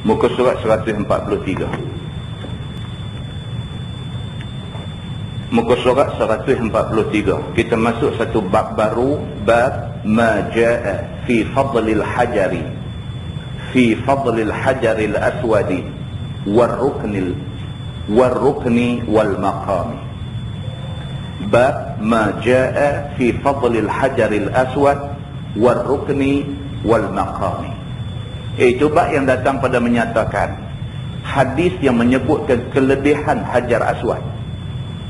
Muka surat 143. Muka surat 143. Kita masuk satu bab baru, bab ma jaa fi fadlil hajari, fi fadlil hajaril aswadi warrukni wal maqami. Bab ma jaa fi fadlil hajaril aswad warrukni wal maqami. Itu bab yang datang pada menyatakan hadis yang menyebutkan kelebihan Hajar Aswad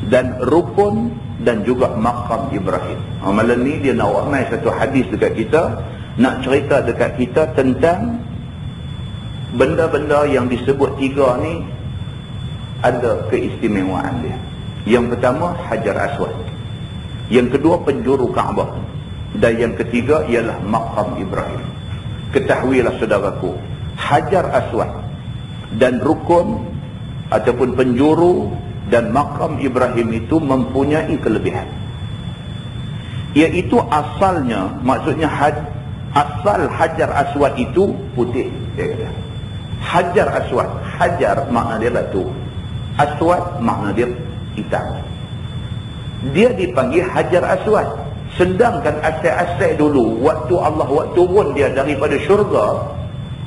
dan rukun dan juga maqam Ibrahim. Malam ni dia nak ramai satu hadis dekat kita, nak cerita dekat kita tentang benda-benda yang disebut tiga ni ada keistimewaan dia. Yang pertama Hajar Aswad, yang kedua penjuru Kaabah, dan yang ketiga ialah maqam Ibrahim. Ketahuilah saudaraku, Hajar Aswad dan rukun ataupun penjuru dan makam Ibrahim itu mempunyai kelebihan. Iaitu asalnya, maksudnya asal Hajar Aswad itu putih, dia kata. Hajar Aswad, Hajar makna dia batu, Aswad makna dia hitam. Dia dipanggil Hajar Aswad. Sedangkan asal-asal dulu, waktu Allah turun dia daripada syurga,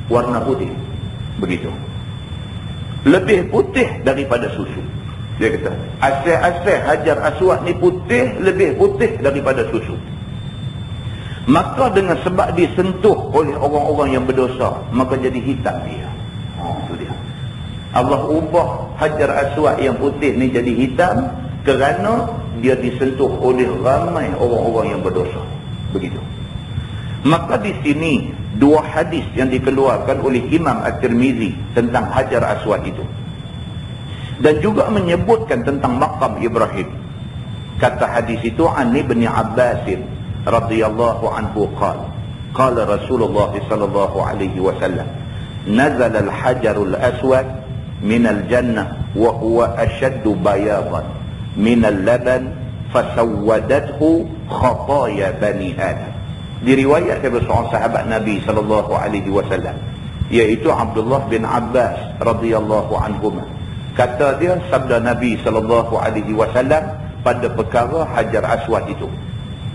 warna putih. Begitu. Lebih putih daripada susu. Dia kata, asal-asal Hajar Aswad ni putih, lebih putih daripada susu. Maka dengan sebab disentuh oleh orang-orang yang berdosa, maka jadi hitam dia. Itu dia. Allah ubah Hajar Aswad yang putih ni jadi hitam kerana dia disentuh oleh ramai orang-orang yang berdosa. Begitu. Maka di sini dua hadis yang dikeluarkan oleh Imam At-Tirmizi tentang Hajar Aswad itu, dan juga menyebutkan tentang maqam Ibrahim. Kata hadis itu, an Ibn Abbas radhiyallahu anhu qala Rasulullah sallallahu alaihi wasallam, nazala al-hajarul aswad min al-jannah wa huwa ashaddu bayadan min al-laban fasawwadathu khataya bani Adam. Diriwayatkan dari seorang sahabat Nabi sallallahu alaihi wasallam, iaitu Abdullah bin Abbas radhiyallahu anhuma. Kata dia, sabda Nabi sallallahu alaihi wasallam pada perkara Hajar Aswad itu.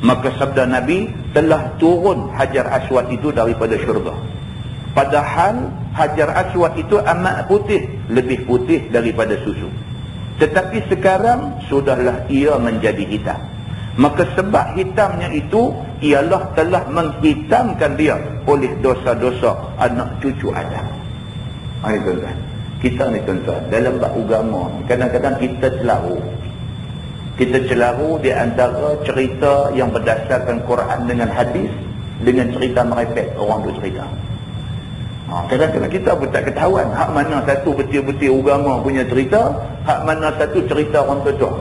Maka sabda Nabi, telah turun Hajar Aswad itu daripada syurga. Padahal Hajar Aswad itu amat putih, lebih putih daripada susu. Tetapi sekarang sudahlah ia menjadi hitam. Maka sebab hitamnya itu ialah telah menghitamkan dia oleh dosa-dosa anak cucu Adam. Hai tuan-tuan, kita ni tuan-tuan, dalam bab agama kadang-kadang kita celaru. Kita celaru di antara cerita yang berdasarkan Quran dengan hadis dengan cerita merepek orang tu cerita. Kadang-kadang kita pun tak ketahuan hak mana satu betul-betul agama punya cerita, hak mana satu cerita orang tua.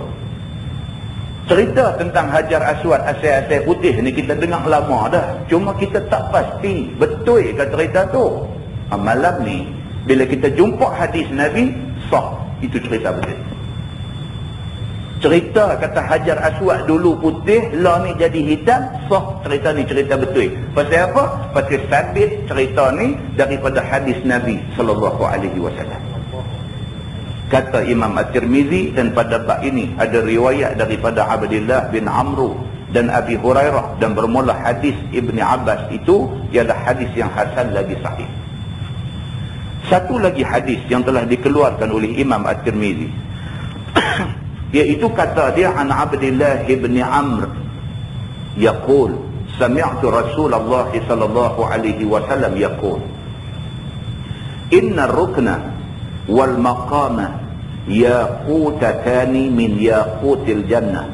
Cerita tentang Hajar Aswad asal-asal putih ni kita dengar lama dah, cuma kita tak pasti betul ke cerita tu. Malam ni bila kita jumpa hadis Nabi, sah itu cerita betul. Cerita kata Hajar Aswad dulu putih, lah ni jadi hitam, sah cerita ni cerita betul. Pasal apa? Pasal sabit cerita ni daripada hadis Nabi sallallahu alaihi wasallam. Kata Imam At-Tirmizi, dan pada bab ini ada riwayat daripada Abdullah bin Amru dan Abi Hurairah, dan bermula hadis Ibn Abbas itu ialah hadis yang hasan lagi sahih. Satu lagi hadis yang telah dikeluarkan oleh Imam At-Tirmizi iaitu kata dia, an Abdullah bin Amr yaqul sami'tu Rasulullah sallallahu alaihi wasallam yaqul inna ar-rukna wal maqama yaqutatani min yaqutil jannah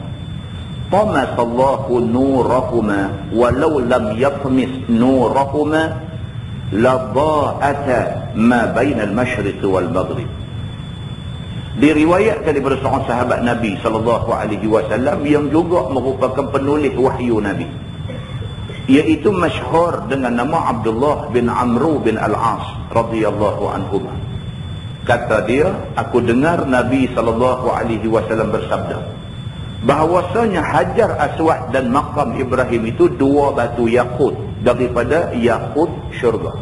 tamasa Allahu nurahuma walau lam yatmis nurahuma ladha'ata ma baina al-masyriq wal maghrib. Diriwayatkan daripada seorang sahabat Nabi sallallahu alaihi wasallam yang juga merupakan penulis wahyu Nabi, iaitu masyhur dengan nama Abdullah bin Amru bin Al-As radhiyallahu anhu. Kata dia, aku dengar Nabi sallallahu alaihi wasallam bersabda bahwasanya Hajar Aswad dan makam Ibrahim itu dua batu yakut daripada yakut syurga.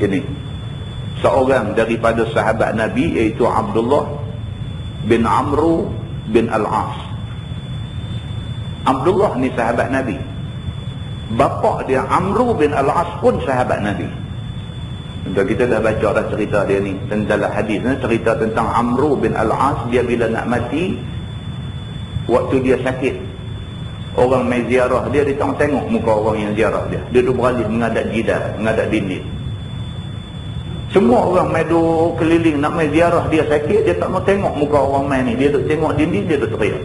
Ini seorang daripada sahabat Nabi, iaitu Abdullah bin Amru bin Al-As. Abdullah ni sahabat Nabi, bapa dia Amru bin Al-As pun sahabat Nabi. Dan kita dah baca dah cerita dia ni dalam hadis ni, cerita tentang Amru bin Al-As. Dia bila nak mati, waktu dia sakit, orang mai ziarah dia, dia tengok muka orang yang ziarah dia. Dia duduk beralih menghadap jidar, menghadap dinding. Semua orang mai duduk keliling nak mai ziarah dia sakit, dia tak mau tengok muka orang mai ni. Dia duduk tengok dinding, dia duduk teriak.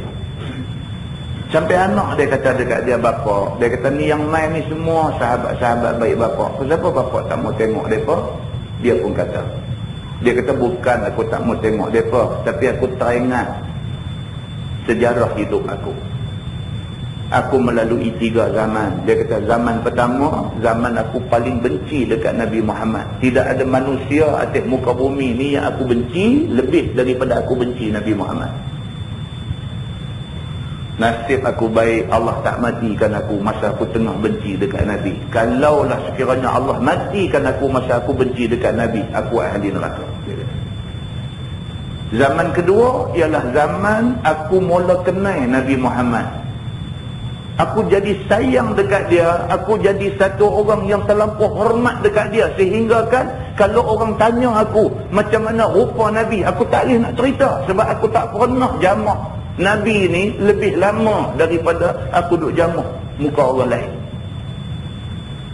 Sampai anak dia kata dekat dia, bapa, dia kata ni yang mai ni semua sahabat-sahabat baik bapa. Kenapa bapa tak mau tengok mereka? Dia pun kata, dia kata bukan aku tak mau tengok mereka, tapi aku teringat sejarah hidup aku. Aku melalui 3 zaman. Dia kata zaman pertama, zaman aku paling benci dekat Nabi Muhammad. Tidak ada manusia atas muka bumi ni yang aku benci lebih daripada aku benci Nabi Muhammad. Nasib aku baik, Allah tak matikan aku masa aku tengah benci dekat Nabi. Kalaulah sekiranya Allah matikan aku masa aku benci dekat Nabi, aku ahli neraka. Zaman kedua ialah zaman aku mula kenal Nabi Muhammad. Aku jadi sayang dekat dia, aku jadi satu orang yang terlampau hormat dekat dia, sehingga kan kalau orang tanya aku macam mana rupa Nabi, aku tak boleh nak cerita sebab aku tak pernah jamak Nabi ni lebih lama daripada aku duduk jamak muka orang lain.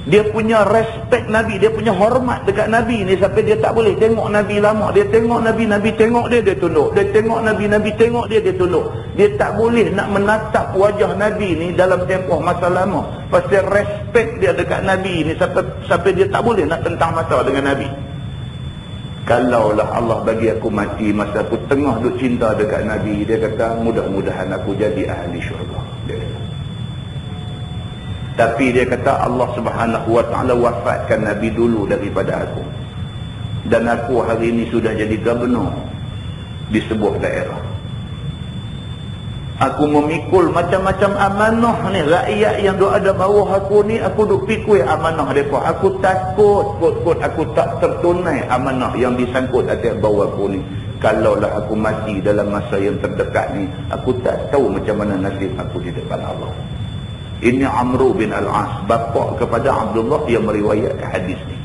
Dia punya respect Nabi, dia punya hormat dekat Nabi ni sampai dia tak boleh tengok Nabi lama. Dia tengok Nabi, Nabi tengok dia, dia tunduk. Dia tengok Nabi, Nabi tengok dia, dia tunduk. Dia tak boleh nak menatap wajah Nabi ni dalam tempoh masa lama. Pasal respect dia dekat Nabi ni sampai dia tak boleh nak tentang masa dengan Nabi. Kalaulah Allah bagi aku mati masa aku tengah duk cinta dekat Nabi, dia kata mudah-mudahan aku jadi ahli syurga. Dia kata. Tapi dia kata Allah Subhanahu wa ta'ala wafatkan Nabi dulu daripada aku. Dan aku hari ini sudah jadi gubernur di sebuah daerah. Aku memikul macam-macam amanah ni. Rakyat yang duk ada bawah aku ni, aku duk pikul amanah mereka. Aku takut kot aku tak tertunai amanah yang disangkut atas bawah aku ni. Kalaulah aku mati dalam masa yang terdekat ni, aku tak tahu macam mana nasib aku di depan Allah. Ini Amru bin Al-As, bapa kepada Abdullah yang meriwayatkan hadis ni.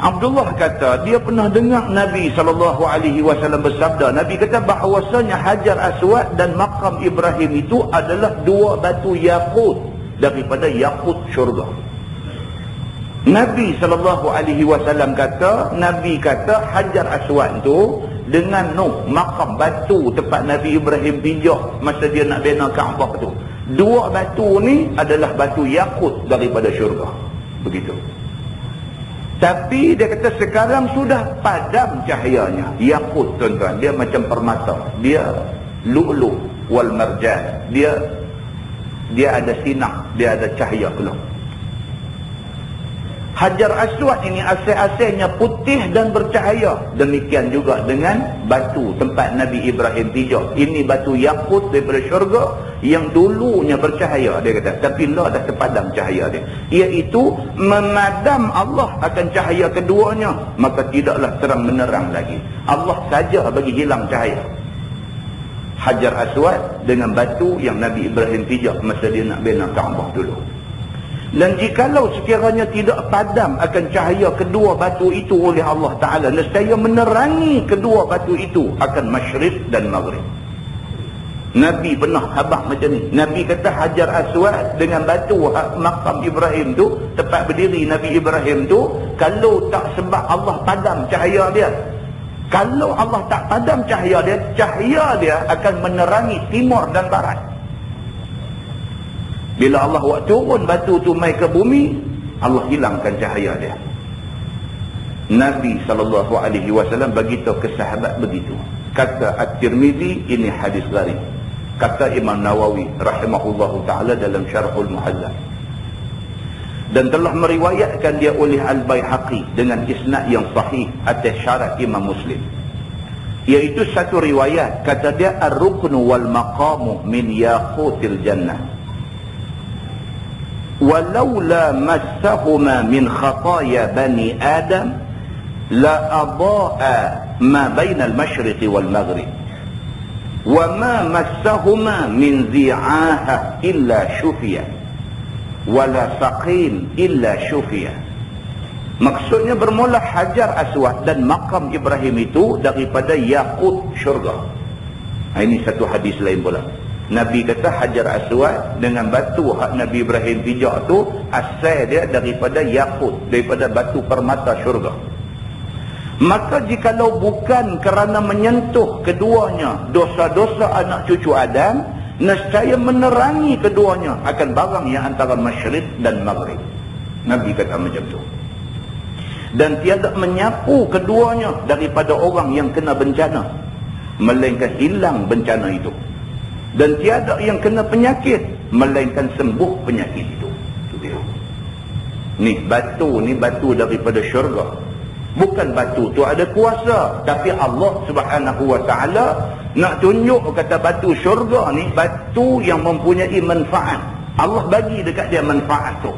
Abdullah kata dia pernah dengar Nabi SAW bersabda. Nabi kata bahawasanya Hajar Aswad dan Maqam Ibrahim itu adalah 2 batu yakut daripada yakut syurga. Nabi SAW kata, Nabi kata Hajar Aswad tu dengan Maqam batu tempat Nabi Ibrahim pijak masa dia nak bina Kaabah tu. 2 batu ni adalah batu yakut daripada syurga. Begitu. Tapi dia kata sekarang sudah padam cahayanya. Yakut tuan-tuan, dia macam permata. Dia lu'lu' wal marjan. Dia ada sinar, dia ada cahaya keluar. Hajar Aswad ini asal-asalnya putih dan bercahaya. Demikian juga dengan batu tempat Nabi Ibrahim pijak. Ini batu yakut daripada syurga yang dulunya bercahaya, dia kata. Tapi lah dah terpadam cahaya dia. Iaitu memadam Allah akan cahaya keduanya, maka tidaklah terang menerang lagi. Allah saja bagi hilang cahaya. Hajar Aswad dengan batu yang Nabi Ibrahim pijak masa dia nak bina Kaabah dulu. Dan jikalau sekiranya tidak padam akan cahaya kedua batu itu oleh Allah Ta'ala, nescaya menerangi kedua batu itu akan masyriq dan maghrib. Nabi pernah habaq macam ni. Nabi kata Hajar Aswad dengan batu Maqam Ibrahim tu, tempat berdiri Nabi Ibrahim tu, kalau tak sebab Allah padam cahaya dia, kalau Allah tak padam cahaya dia akan menerangi timur dan barat. Bila Allah buat turun batu tu mai ke bumi, Allah hilangkan cahaya dia. Nabi SAW beritahu ke sahabat begitu. Kata At-Tirmizi, ini hadis gharib. Kata Imam Nawawi rahimahullahu ta'ala dalam Syarhul Muhadzab. Dan telah meriwayatkan dia oleh Al-Baihaqi dengan isnad yang sahih atas syarat Imam Muslim. Iaitu satu riwayat, kata dia ar-ruknu wal maqamu min yaqutil jannah. ولولا مسهما من خطايا بني آدم la adaa ma bainal masyriqi wal maghrib wa ma massahuma min zi'aha illa syufiya wala saqim illa syufiya. Maksudnya bermula Hajar Aswad dan makam Ibrahim itu daripada yakut syurga. Ini satu hadis lain pula. Nabi kata Hajar Aswad dengan batu hak Nabi Ibrahim pijak tu asal dia daripada yakut, daripada batu permata syurga. Maka jikalau bukan kerana menyentuh keduanya dosa-dosa anak cucu Adam, nescaya menerangi keduanya akan barang yang antara masyriq dan maghrib. Nabi kata macam tu. Dan tiada menyapu keduanya daripada orang yang kena bencana, melainkan hilang bencana itu. Dan tiada yang kena penyakit, melainkan sembuh penyakit itu. Itu dia. Ni batu daripada syurga. Bukan batu tu ada kuasa, tapi Allah Subhanahu wa taala nak tunjuk kata batu syurga ni batu yang mempunyai manfaat. Allah bagi dekat dia manfaat tu.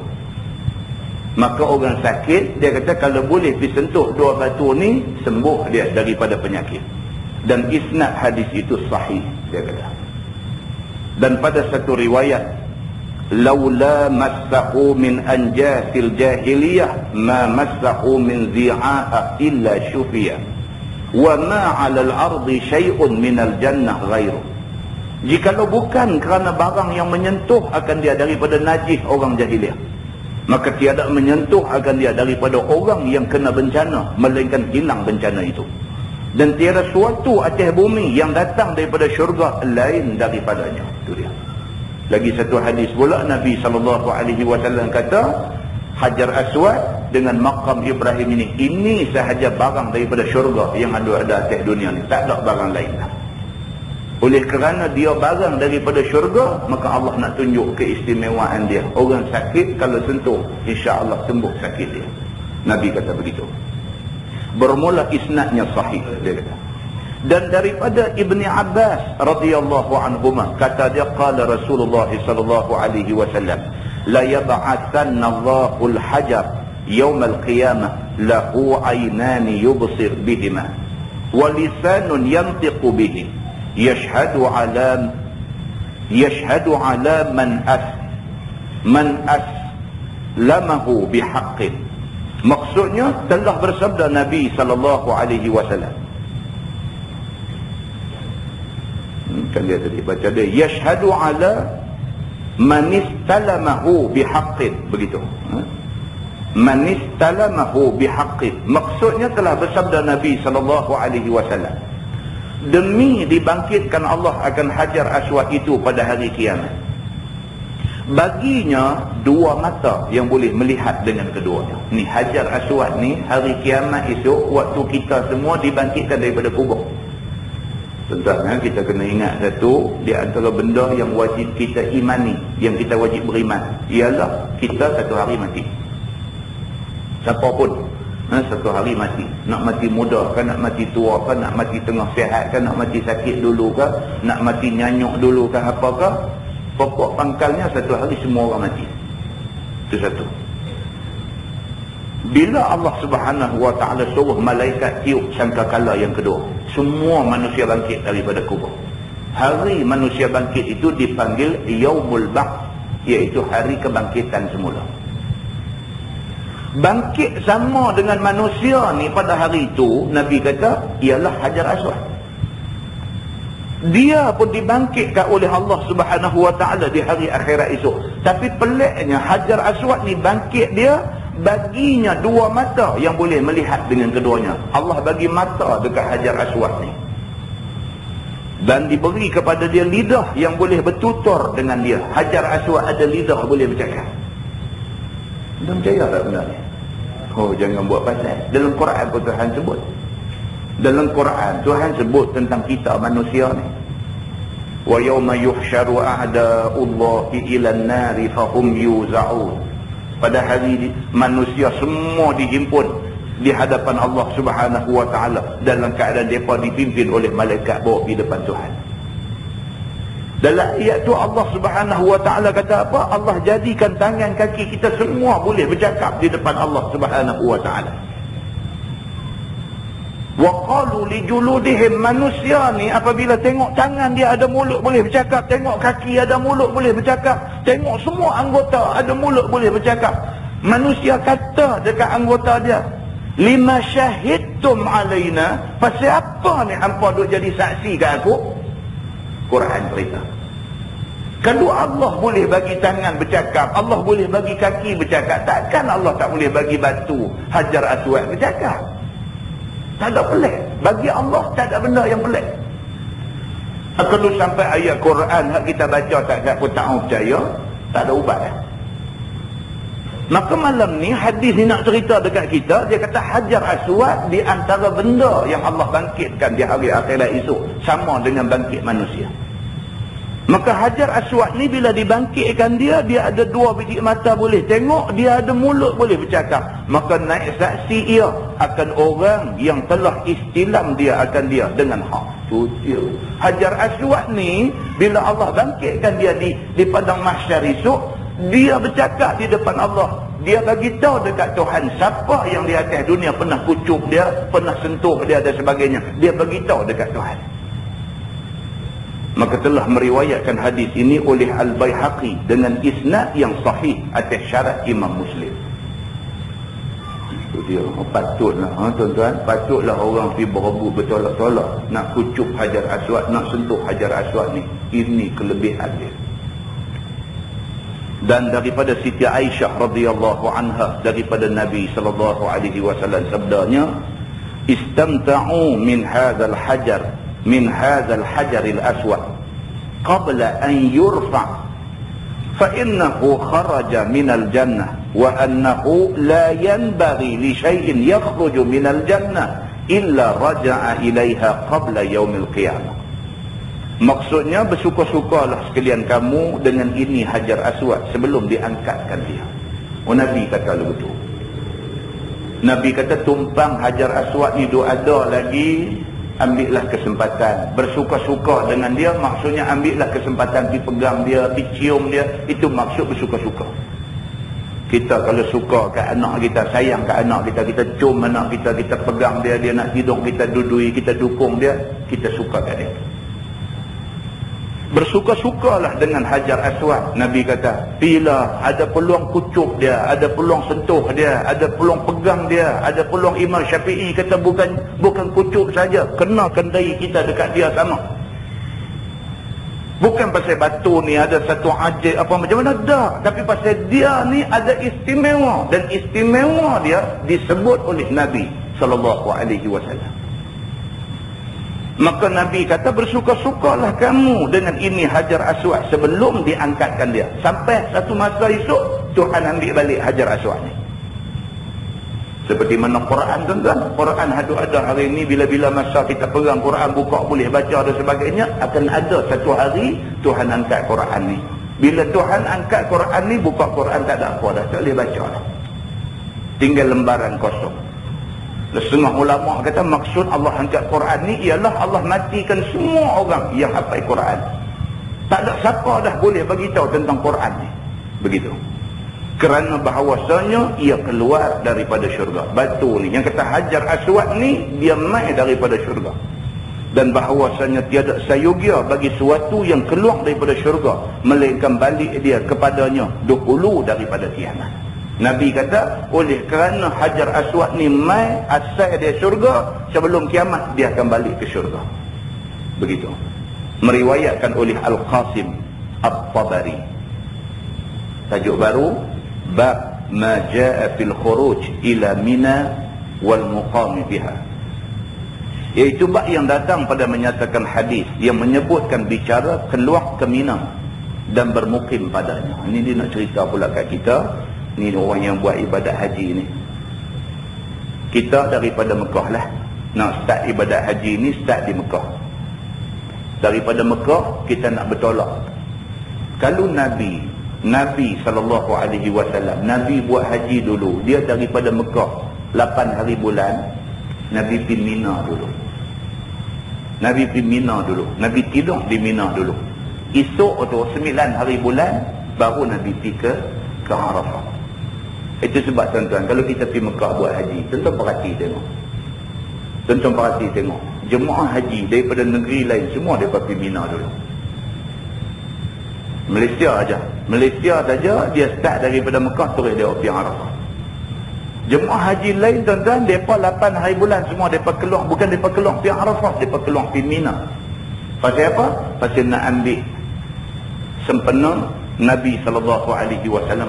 Maka orang sakit dia kata kalau boleh disentuh dua batu ni sembuh dia daripada penyakit. Dan isnad hadis itu sahih dia kata. Dan pada satu riwayat, laula massahu min anjasil jahiliyah ma massahu min zi'aha illa syufiya wa ma 'alal ardi syai'un minal jannah ghairu. Jikalau bukan kerana barang yang menyentuh akan dia daripada najis orang jahiliyah, maka tiada menyentuh akan dia daripada orang yang kena bencana, melainkan hilang bencana itu. Dan tiada suatu atas bumi yang datang daripada syurga lain daripadanya. Itu dia. Lagi satu hadis pula Nabi SAW kata Hajar Aswad dengan makam Ibrahim ini sahaja barang daripada syurga yang ada atas dunia ni, tak ada barang lain lah. Oleh kerana dia barang daripada syurga, maka Allah nak tunjuk keistimewaan dia. Orang sakit kalau sentuh, insya-Allah sembuh sakit dia. Nabi kata begitu. Bermula isnadnya sahih dia kata. Dan daripada Ibni Abbas radhiyallahu anhuma kata dia qala Rasulullah sallallahu alaihi wasallam la yab'athanna Allahul hajar yaumal qiyamah lahu aynani yubsir bihima wa lisanun yantiqu bihi yashhadu ala man aslamahu bihaqqin. Maksudnya telah bersabda Nabi sallallahu alaihi wasallam. Kan dia tadi baca dia yashhadu ala man istalamahu bihaqqin, begitu. Man istalamahu bihaqqin. Maksudnya telah bersabda Nabi sallallahu alaihi wasallam, demi dibangkitkan Allah akan Hajar Aswad itu pada hari kiamat, baginya dua mata yang boleh melihat dengan keduanya. Ni Hajar Aswad ni hari kiamat esok, waktu kita semua dibangkitkan daripada kubur. Tentang kita kena ingat satu di antara benda yang wajib kita imani, yang kita wajib beriman, ialah kita satu hari mati. Siapa pun satu hari mati. Nak mati muda kan, nak mati tua kan, nak mati tengah sihat kan, nak mati sakit dulu kan, nak mati nyanyuk dulu kan, apakah, pokok pangkalnya satu hari semua orang mati. Itu satu. Bila Allah Subhanahu wa ta'ala suruh malaikat tiup sangkakala yang kedua, semua manusia bangkit daripada kubur. Hari manusia bangkit itu dipanggil Yaumul Ba'ts, iaitu hari kebangkitan semula. Bangkit sama dengan manusia ni pada hari itu, Nabi kata, ialah Hajar Aswad. Dia pun dibangkitkan oleh Allah Subhanahu wa ta'ala di hari akhirat esok. Tapi peliknya Hajar Aswad ni bangkit dia, baginya dua mata yang boleh melihat dengan keduanya. Allah bagi mata dekat Hajar Aswad ni. Dan diberi kepada dia lidah yang boleh bertutur dengan dia. Hajar Aswad ada lidah boleh bercakap. Anda percaya tak benda ni? Oh, jangan buat pasal. Dalam Quran pun Tuhan sebut. Dalam Quran Tuhan sebut tentang kita manusia ni. Wa yawma yuhsyaru a'da'ullahi ilan nari fahum yuza'un. Pada hari manusia semua dihimpun di hadapan Allah Subhanahu wa ta'ala dalam keadaan mereka dipimpin oleh malaikat bawa di depan Tuhan. Dalam ayat tu Allah Subhanahu wa ta'ala kata apa? Allah jadikan tangan kaki kita semua boleh bercakap di depan Allah Subhanahu wa ta'ala. Wa qalu li juludihim, manusia ni apabila tengok tangan dia ada mulut boleh bercakap, tengok kaki ada mulut boleh bercakap, tengok semua anggota ada mulut boleh bercakap. Manusia kata dekat anggota dia, lima syahidtum alaina, pasal apa ni hampa duk jadi saksi kat aku? Quran cerita. Kalau Allah boleh bagi tangan bercakap, Allah boleh bagi kaki bercakap, takkan Allah tak boleh bagi batu Hajar Aswad bercakap? Tak ada pelik. Bagi Allah tak ada benda yang pelik. Kalau sampai ayat Quran yang kita baca tak pun tak percaya, tak ada ubat. Maka malam ni hadis ni nak cerita dekat kita, dia kata Hajar Aswad di antara benda yang Allah bangkitkan di hari akhirat esok sama dengan bangkit manusia. Maka Hajar Aswad ni bila dibangkitkan dia ada dua biji mata boleh tengok, dia ada mulut boleh bercakap. Maka naik saksi ia akan orang yang telah istilam dia akan dia dengan hak. Tujuh. Hajar Aswad ni bila Allah bangkitkan dia di padang mahsyar esok, dia bercakap di depan Allah. Dia bagi tahu dekat Tuhan siapa yang di atas dunia pernah kucup dia, pernah sentuh dia dan sebagainya. Dia bagi tahu dekat Tuhan. Maka telah meriwayatkan hadis ini oleh Al-Baihaqi dengan isnad yang sahih atas syarat Imam Muslim. Itu dia. Patutlah tuan-tuan, patutlah orang pergi berebut bertolak-tolak nak kucup Hajar Aswad, nak sentuh Hajar Aswad ni. Ini kelebihan dia. Dan daripada Siti Aisyah radhiyallahu anha, daripada Nabi sallallahu alaihi wasallam sabdanya, istamta'u min hadzal hajar, min hadzal hajaril aswad qabla an yurfa fa innahu kharaja minal jannah wa annahu la yanbaghi li shay'in yakhruju minal jannah illa raja'a ilaiha qabla yaumil qiyamah. Maksudnya bersuka-sukalah sekalian kamu dengan ini Hajar Aswad sebelum diangkatkan dia. Oh, Nabi kata begitu. Nabi kata tumpang Hajar Aswad ni ada lagi, ambillah kesempatan. Bersuka-suka dengan dia maksudnya ambillah kesempatan pergi pegang dia, pergi cium dia. Itu maksud bersuka-suka. Kita kalau suka kat anak kita, sayang kat anak kita, kita cium anak kita, kita pegang dia, dia nak tidur kita dudui, kita dukung dia, kita suka kat dia. Bersuka-sukalah dengan Hajar Aswad. Nabi kata bila ada peluang kucup dia, ada peluang sentuh dia, ada peluang pegang dia, ada peluang. Imam Syafi'i kata bukan kucup saja, kena kendai kita dekat dia sama. Bukan pasal batu ni ada satu ajaib apa macam mana, dah, tapi pasal dia ni ada istimewa, dan istimewa dia disebut oleh Nabi sallallahu alaihi wasallam. Maka Nabi kata bersuka-sukalah kamu dengan ini Hajar Aswad sebelum diangkatkan dia. Sampai satu masa esok Tuhan ambil balik Hajar Aswad ni. Seperti mana Quran tuan-tuan, Quran ada hari ni, bila-bila masa kita pegang Quran, buka boleh baca dan sebagainya, akan ada satu hari Tuhan angkat Quran ni. Bila Tuhan angkat Quran ni, buka Quran tak ada apa dah, tak boleh baca dah. Tinggal lembaran kosong. Setengah ulama kata maksud Allah angkat Quran ni ialah Allah matikan semua orang yang hafal Quran. Tak ada siapa dah boleh bagi tahu tentang Quran ni. Begitu. Kerana bahawasanya ia keluar daripada syurga. Batu ni yang kata Hajar Aswad ni dia mai daripada syurga. Dan bahawasanya tiada sayogia bagi sesuatu yang keluar daripada syurga melainkan balik dia kepadanya dahulu daripada kiamat. Nabi kata oleh kerana Hajar Aswad ni mai asal dia syurga, sebelum kiamat dia akan balik ke syurga. Begitu. Meriwayatkan oleh Al-Qasim At-Tabari. Tajuk baru, bab ma jaa fil khuruj ila Mina wal muqam biha. Iaitu bab yang datang pada menyatakan hadis yang menyebutkan bicara keluar ke Mina dan bermukim padanya. Ini dia nak cerita pula kat kita. Ni orang yang buat ibadat haji ni. Kita daripada Mekah lah. Nak start ibadat haji ni, start di Mekah. Daripada Mekah kita nak bertolak. Kalau Nabi SAW, Nabi buat haji dulu, dia daripada Mekah 8 hari bulan, Nabi pergi Mina dulu. Nabi pergi Mina dulu. Nabi tidur di Mina dulu. Esok tu 9 hari bulan baru Nabi pergi ke Arafah. Itu sebab tuan-tuan, kalau kita pergi Mekah buat haji, tuan-tuan perhati tengok. Tuan-tuan perhati tengok, jemaah haji daripada negeri lain semua daripada pergi Mina dulu. Malaysia aja, Malaysia saja dia start daripada Mekah terus dia pergi Arafah. Jemaah haji lain tuan-tuan, mereka 8 hari bulan semua mereka keluar, bukan mereka keluar pergi Arafah, mereka keluar pergi Mina. Pasal apa? Pasal nak ambil sempena Nabi SAW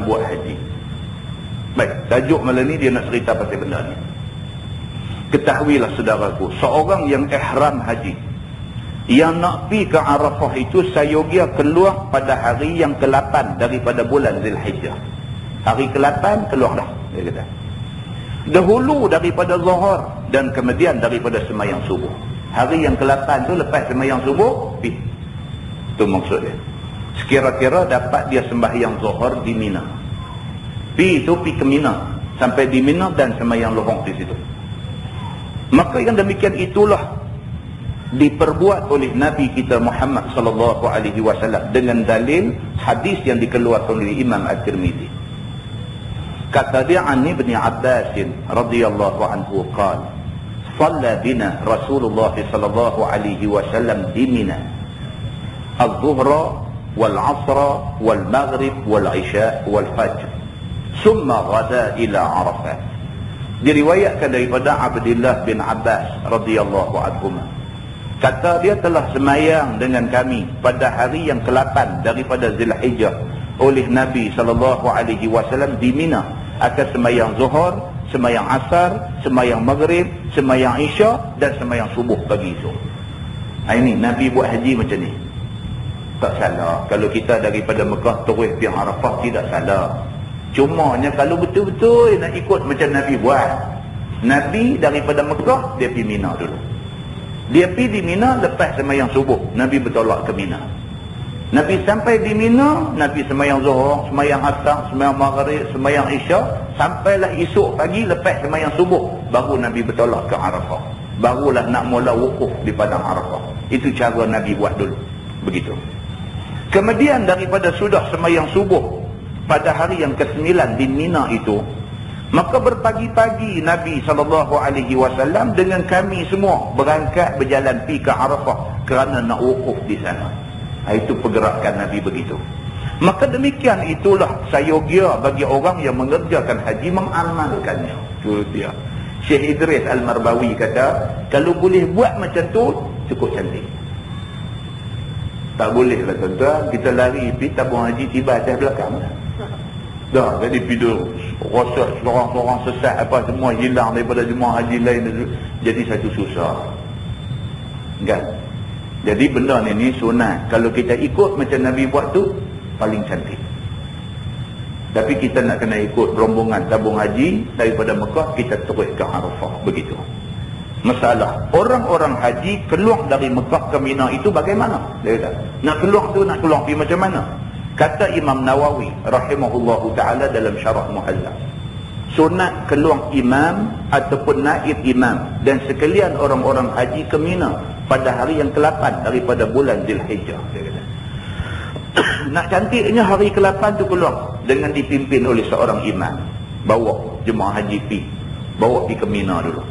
buat haji. Baik, tajuk malam ni dia nak cerita pasal benda ni. Ketahuilah saudaraku, seorang yang ihram haji yang nak pergi ke Arafah itu sayogia keluar pada hari yang ke-8 daripada bulan Zulhijjah. Hari ke-8 keluar dah, dia kata. Dahulu daripada Zuhur dan kemudian daripada semayang subuh. Hari yang ke-8 tu lepas semayang subuh pergi. Itu maksud dia. Sekira-kira dapat dia sembahyang Zuhur di Mina. Pergi itu pergi ke Mina, sampai di Mina dan semayang lohong di situ. Maka yang demikian itulah diperbuat oleh Nabi kita Muhammad sallallahu alaihi wasallam dengan dalil hadis yang dikeluarkan oleh Imam At-Tirmizi. Kata dia an Ibn Abbas radhiyallahu anhu qala shalla bina Rasulullah sallallahu alaihi wasallam di Mina al-dhuhra wal-'asra wal-maghrib wal-'isha wal-fajr thumma ghada ila Arafah. Diriwayatkan daripada Abdullah bin Abbas radhiyallahu anhu, kata dia telah semayang dengan kami pada hari yang ke-8 daripada Zulhijjah oleh Nabi SAW di Mina, akan semayang Zuhur, semayang Asar, semayang Maghrib, semayang Isya dan semayang Subuh pagi esok. Ini Nabi buat haji macam ni. Tak salah. Kalau kita daripada Mekah terus pergi Arafah tidak salah. Cumanya kalau betul-betul nak ikut macam Nabi buat, Nabi daripada Mekah dia pergi Mina dulu. Dia pergi di Mina lepas semayang subuh, Nabi bertolak ke Mina. Nabi sampai di Mina, Nabi semayang Zuhur, semayang Asar, semayang Maghrib, semayang Isya, sampailah esok pagi lepas semayang subuh, baru Nabi bertolak ke Arafah. Barulah nak mula wukuf di padang Arafah. Itu cara Nabi buat dulu. Begitu. Kemudian daripada sudah semayang subuh pada hari yang ke-9 di Mina itu, maka berpagi-pagi Nabi SAW dengan kami semua berangkat berjalan pergi ke Arafah kerana nak wukuf di sana. Itu pergerakan Nabi begitu. Maka demikian itulah sayogia bagi orang yang mengerjakan haji mengamalkannya. Itu dia. Syekh Idris Al-Marbawi kata, kalau boleh buat macam tu cukup cantik. Tak boleh lah tuan-tuan, kita lari pergi tabung haji tiba atas belakang. Dah, jadi video rosak seorang-seorang sesat apa semua hilang daripada jemaah haji lain, jadi satu susah. Kan? Jadi benda ni sunat. Kalau kita ikut macam Nabi buat tu paling cantik. Tapi kita nak kena ikut rombongan tabung haji daripada Mekah kita terus ke Arafah, begitu. Masalah orang-orang haji keluar dari Mekah ke Mina itu bagaimana? Dia kata, nak keluar pergi macam mana? Kata Imam Nawawi rahimahullahu ta'ala dalam Syarah Muhalla, sunat keluar imam ataupun naib imam dan sekalian orang-orang haji ke Mina pada hari yang ke-8 daripada bulan Zulhijjah. Nak cantiknya hari ke-8 tu keluar dengan dipimpin oleh seorang imam, bawa jemaah haji pergi, bawa pergi ke Mina dulu.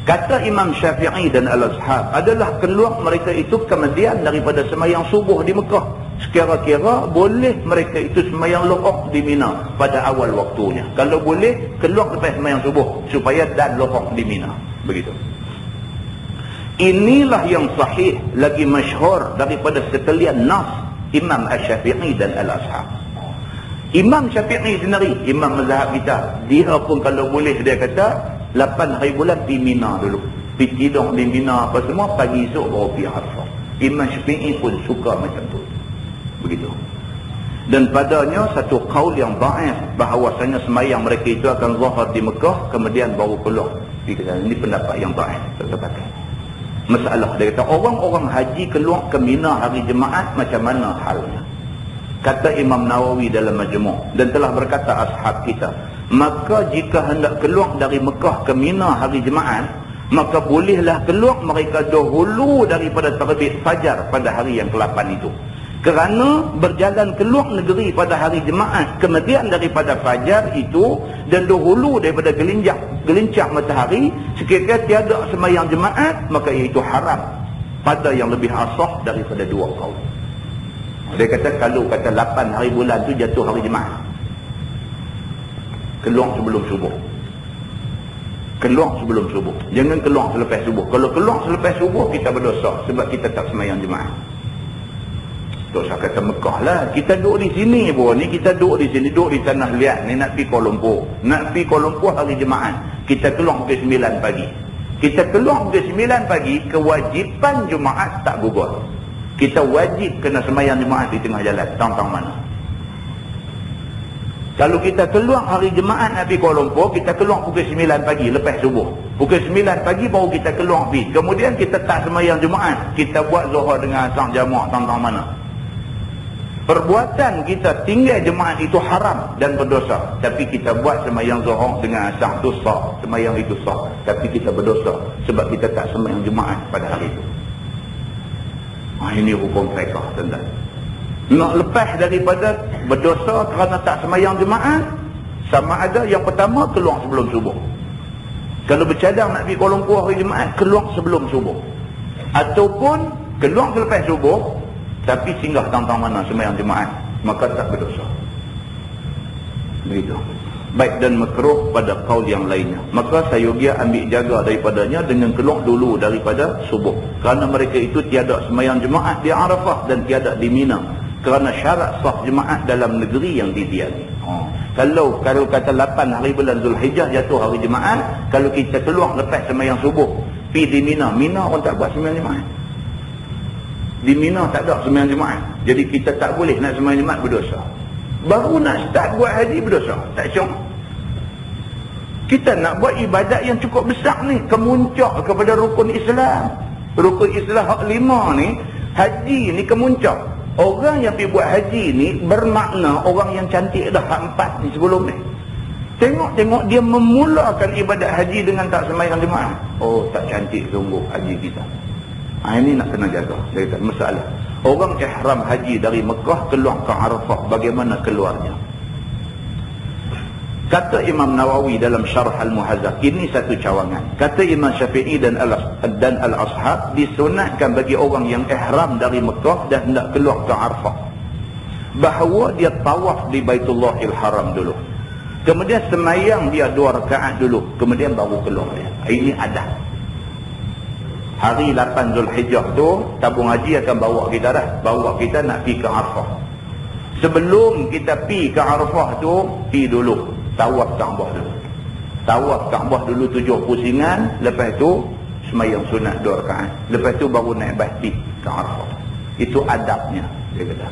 Kata Imam Syafi'i dan Al-Ashab adalah keluar mereka itu kemudian daripada semayang subuh di Mekah. Sekira-kira boleh mereka itu semayang lohok di Mina pada awal waktunya. Kalau boleh, keluar lepas semayang subuh supaya dan lohok di Mina. Begitu. Inilah yang sahih lagi masyhur daripada sekalian nas Imam Asy-Syafi'i dan Al-Ashab. Imam Syafi'i sendiri, imam mazhab kita, dia pun kalau boleh dia kata 8 hari bulan pergi Mina dulu, pergi tidur di Mina apa semua, pagi esok baru pergi Arafah. Imam Syafi'i pun suka macam tu. Begitu. Dan padanya satu qaul yang dhaif bahawasanya semayang mereka itu akan zuhur di Mekah kemudian baru keluar pergi ke sana. Ini pendapat yang dhaif, tak terpakai. Masalah dia kata orang-orang haji keluar ke Mina hari Jumaat macam mana halnya? Kata Imam Nawawi dalam Majmu' dan telah berkata ashab kita, maka jika hendak keluar dari Mekah ke Mina hari Jumaat, maka bolehlah keluar mereka dahulu daripada terbit fajar pada hari yang ke-8 itu. Kerana berjalan keluar negeri pada hari Jumaat, kemudian daripada fajar itu, dan dahulu daripada gelincang matahari, sekiranya tiada sembahyang Jumaat, maka iaitu haram pada yang lebih asah daripada dua kaul. Dia kata kalau kata 8 hari bulan tu jatuh hari Jumaat, keluar sebelum subuh. Keluar sebelum subuh. Jangan keluar selepas subuh. Kalau keluar selepas subuh, kita berdosa sebab kita tak sembahyang Jumaat. Dosa kata Mekah lah. Kita duduk di sini pun ni, kita duduk di sini, duduk di tanah liat ni, nak pergi Kuala Lumpur. Nak pergi Kuala Lumpur hari Jumaat. Kita keluar pukul 9 pagi. Kita keluar pukul 9 pagi, kewajipan Jumaat tak gugur. Kita wajib kena sembahyang Jumaat di tengah jalan, tang-tang mana. Kalau kita keluar hari Jumaat nak pergi Kuala Lumpur, kita keluar pukul 9 pagi lepas subuh. Pukul 9 pagi baru kita keluar pergi. Kemudian kita tak sembahyang Jumaat, kita buat zuhur dengan asar jamak tang-tang mana. Perbuatan kita tinggal Jumaat itu haram dan berdosa. Tapi kita buat sembahyang zuhur dengan asar tu sah, sembahyang itu sah. Tapi kita berdosa sebab kita tak sembahyang Jumaat pada hari itu. Ini hukum fiqh, tuan-tuan. Nak lepas daripada berdosa kerana tak sembahyang Jumaat, sama ada yang pertama keluar sebelum subuh. Kalau bercadang nak pergi Kuala Lumpur hari Jumaat, keluar sebelum subuh. Ataupun keluar selepas subuh tapi singgah tang-tang mana sembahyang Jumaat, maka tak berdosa. Begitu. Baik, dan makruh pada kaul yang lainnya. Maka sayugia ambil jaga daripadanya dengan keluar dulu daripada subuh. Kerana mereka itu tiada sembahyang Jumaat di Arafah dan tiada di Mina. Kerana syarat sah Jumaat dalam negeri yang didiami. Kalau kata 8 hari bulan Zulhijjah jatuh hari Jumaat, kalau kita keluar lepas sembahyang subuh, pergi di Mina, Mina orang tak buat sembahyang Jumaat. Di Mina tak ada sembahyang Jumaat. Jadi kita tak boleh nak sembahyang Jumaat, berdosa. Baru nak start buat haji, berdosa. Tak syok. Kita nak buat ibadat yang cukup besar ni, kemuncak kepada rukun Islam. Rukun Islam hak 5 ni, haji ni kemuncak. Orang yang pergi buat haji ni bermakna orang yang cantik dah hak 4 ni sebelum ni. Tengok dia memulakan ibadat haji dengan tak sembahyang Jumaat. Oh, tak cantik sungguh haji kita. Ini nak kena jaga. Dia kata masalah. Orang ihram haji dari Mekah keluar ke Arafah, bagaimana keluarnya? Kata Imam Nawawi dalam Syarh Al-Muhazzab, ini satu cawangan. Kata Imam Syafi'i dan Al-Ashab, disunatkan bagi orang yang ihram dari Mekah dan hendak keluar ke Arafah, bahawa dia tawaf di Baitullahil Haram dulu. Kemudian semayang dia 2 rakaat dulu, kemudian baru keluar dia. Ini adat. Hari 8 Zulhijjah tu, tabung haji akan bawa kita dah. Bawa kita nak pergi ke Arafah. Sebelum kita pergi ke Arafah tu, pergi dulu tawaf Kaabah dulu. Tawaf Kaabah dulu 7 pusingan. Lepas tu semayang sunat 2 rakaat. Lepas tu baru naik basi ke Arafah. Itu adabnya, dia kata.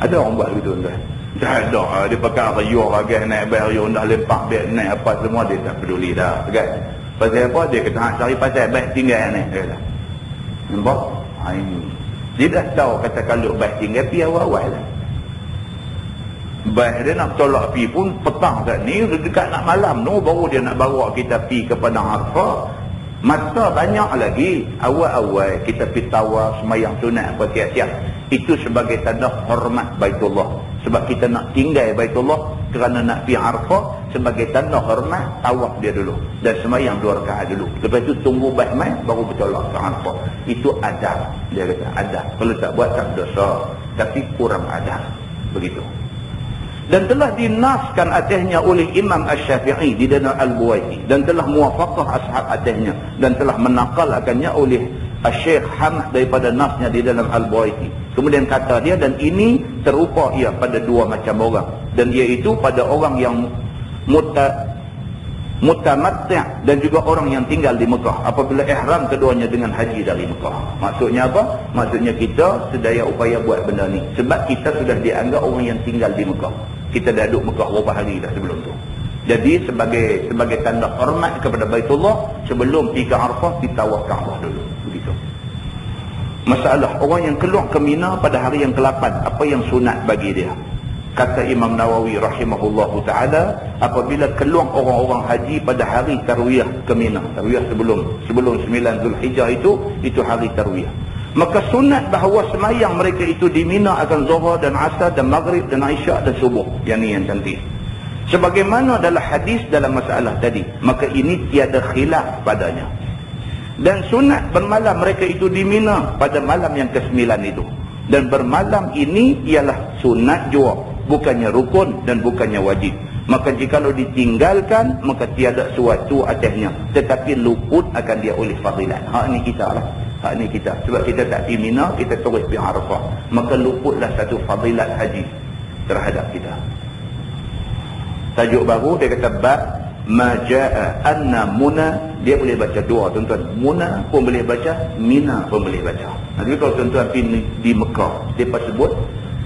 Ada orang buat begitu, tuan? Tak ada. Dia pakai rayuh bagai naik rayuh, dah lempak beg naik apa semua, dia tak peduli dah, kan? Pasal apa? Dia kata, cari pasal baik tinggal ni. Dia kata, nampak? Ini. Dia dah tahu kata kalau baik tinggal, pergi awal-awal lah. Baik dia nak tolak pergi pun petang kat ni, dekat nak malam tu, baru dia nak bawa kita pergi kepada Arafah. Masa banyak lagi. Awal-awal kita pergi tawaf, semayang sunat apa tiap-tiap. Itu sebagai tanda hormat Baitullah. Sebab kita nak tinggal Baitullah kerana nak pergi Arafah, sebagai tanda hormat, tawaf dia dulu dan semayang 2 rakaat dulu. Lepas tu tunggu baik main baru bertolak ke Arafah. Itu adab. Dia kata adab. Kalau tak buat tak dosa, tapi kurang adab. Begitu. Dan telah dinaskan atasnya oleh Imam Asy-Syafi'i di dalam Al-Buwaiti, dan telah muwafaqah ashab atasnya, dan telah menaqalkannya oleh Syekh Hamad daripada nasnya di dalam Al-Buwaiti. Kemudian kata dia, dan ini terupa ia pada 2 macam orang, dan iaitu pada orang yang mutamatti' dan juga orang yang tinggal di Mekah apabila ihram keduanya dengan haji dari Mekah. Maksudnya apa? Maksudnya kita sedaya upaya buat benda ni sebab kita sudah dianggap orang yang tinggal di Mekah. Kita dah duduk Mekah beberapa hari dah sebelum tu. Jadi sebagai tanda hormat kepada Baitullah, sebelum pergi ke Arafah, kita tawaf Kaabah dulu. Begitu. Masalah orang yang keluar ke Mina pada hari yang ke-8, apa yang sunat bagi dia? Kata Imam Nawawi rahimahullahu ta'ala, apabila keluar orang-orang haji pada hari tarwiyah ke Mina, tarwiyah sebelum 9 Zulhijjah itu hari tarwiyah. Maka sunat bahawa semayang mereka itu di Mina akan Zuhur dan Asar dan Maghrib dan Isyak dan Subuh. Yang ni yang cantik. Sebagaimana adalah hadis dalam masalah tadi. Maka ini tiada khilaf padanya. Dan sunat bermalam mereka itu di Mina pada malam yang ke-9 itu. Dan bermalam ini ialah sunat jua, bukannya rukun dan bukannya wajib. Maka jikalau ditinggalkan, maka tiada suatu atasnya, tetapi luput akan dia oleh fadilat. Hak ni kita lah. Hak ni kita. Sebab kita tak di Mina, kita terus pergi Arafah. Maka luputlah satu fadilat haji terhadap kita. Tajuk baru dia kata bab maja'a anna Muna. Dia boleh baca dua tuan-tuan. Muna pun boleh baca, Mina pun boleh baca. Jadi kalau tuan-tuan pergi di Mekah, dia sebut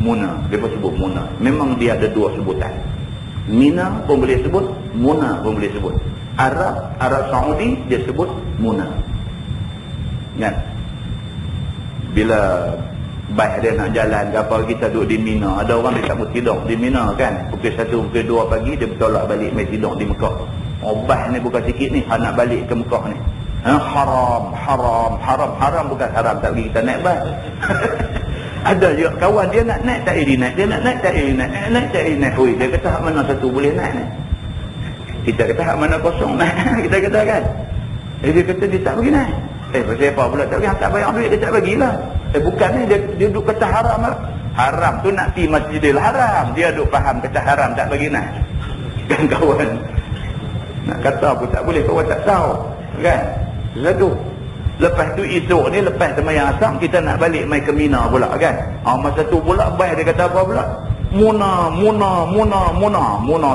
Muna, dia sebut Muna. Memang dia ada dua sebutan. Mina pun boleh sebut, Muna pun boleh sebut. Arab Saudi dia sebut Muna. Kan? Bila baik dia nak jalan ke apa, kita duduk di Mina. Ada orang dia tak mau tidur di Mina kan. Pukul 1, pukul 2 pagi dia bertolak balik mai tidur di Mekah. Obah ni bukan sikit ni, nak balik ke Mekah ni. Haram bukan haram tak bagi kita naik bas. Ada juga kawan dia nak naik tak iri naik, dia nak naik tak iri naik. Oi, dia kata hak mana satu boleh naik ni. Kita kata hak mana kosong naik. Kita kata kan. Dia kata dia tak bagi naik. Pasal apa pula tak bagi, tak bayar duit dia tak bagilah. Bukan ni dia duduk kata haram lah. Haram tu nak pergi Masjidil Haram. Dia duduk faham kata haram tak bagi naik. Kan kawan. Nak kata pun tak boleh, kawan tak tahu. Kan? Satu. Lepas tu esok ni, lepas semayang asam, kita nak balik mai ke Mina pula kan. Masa tu pula baik dia kata apa pula? Muna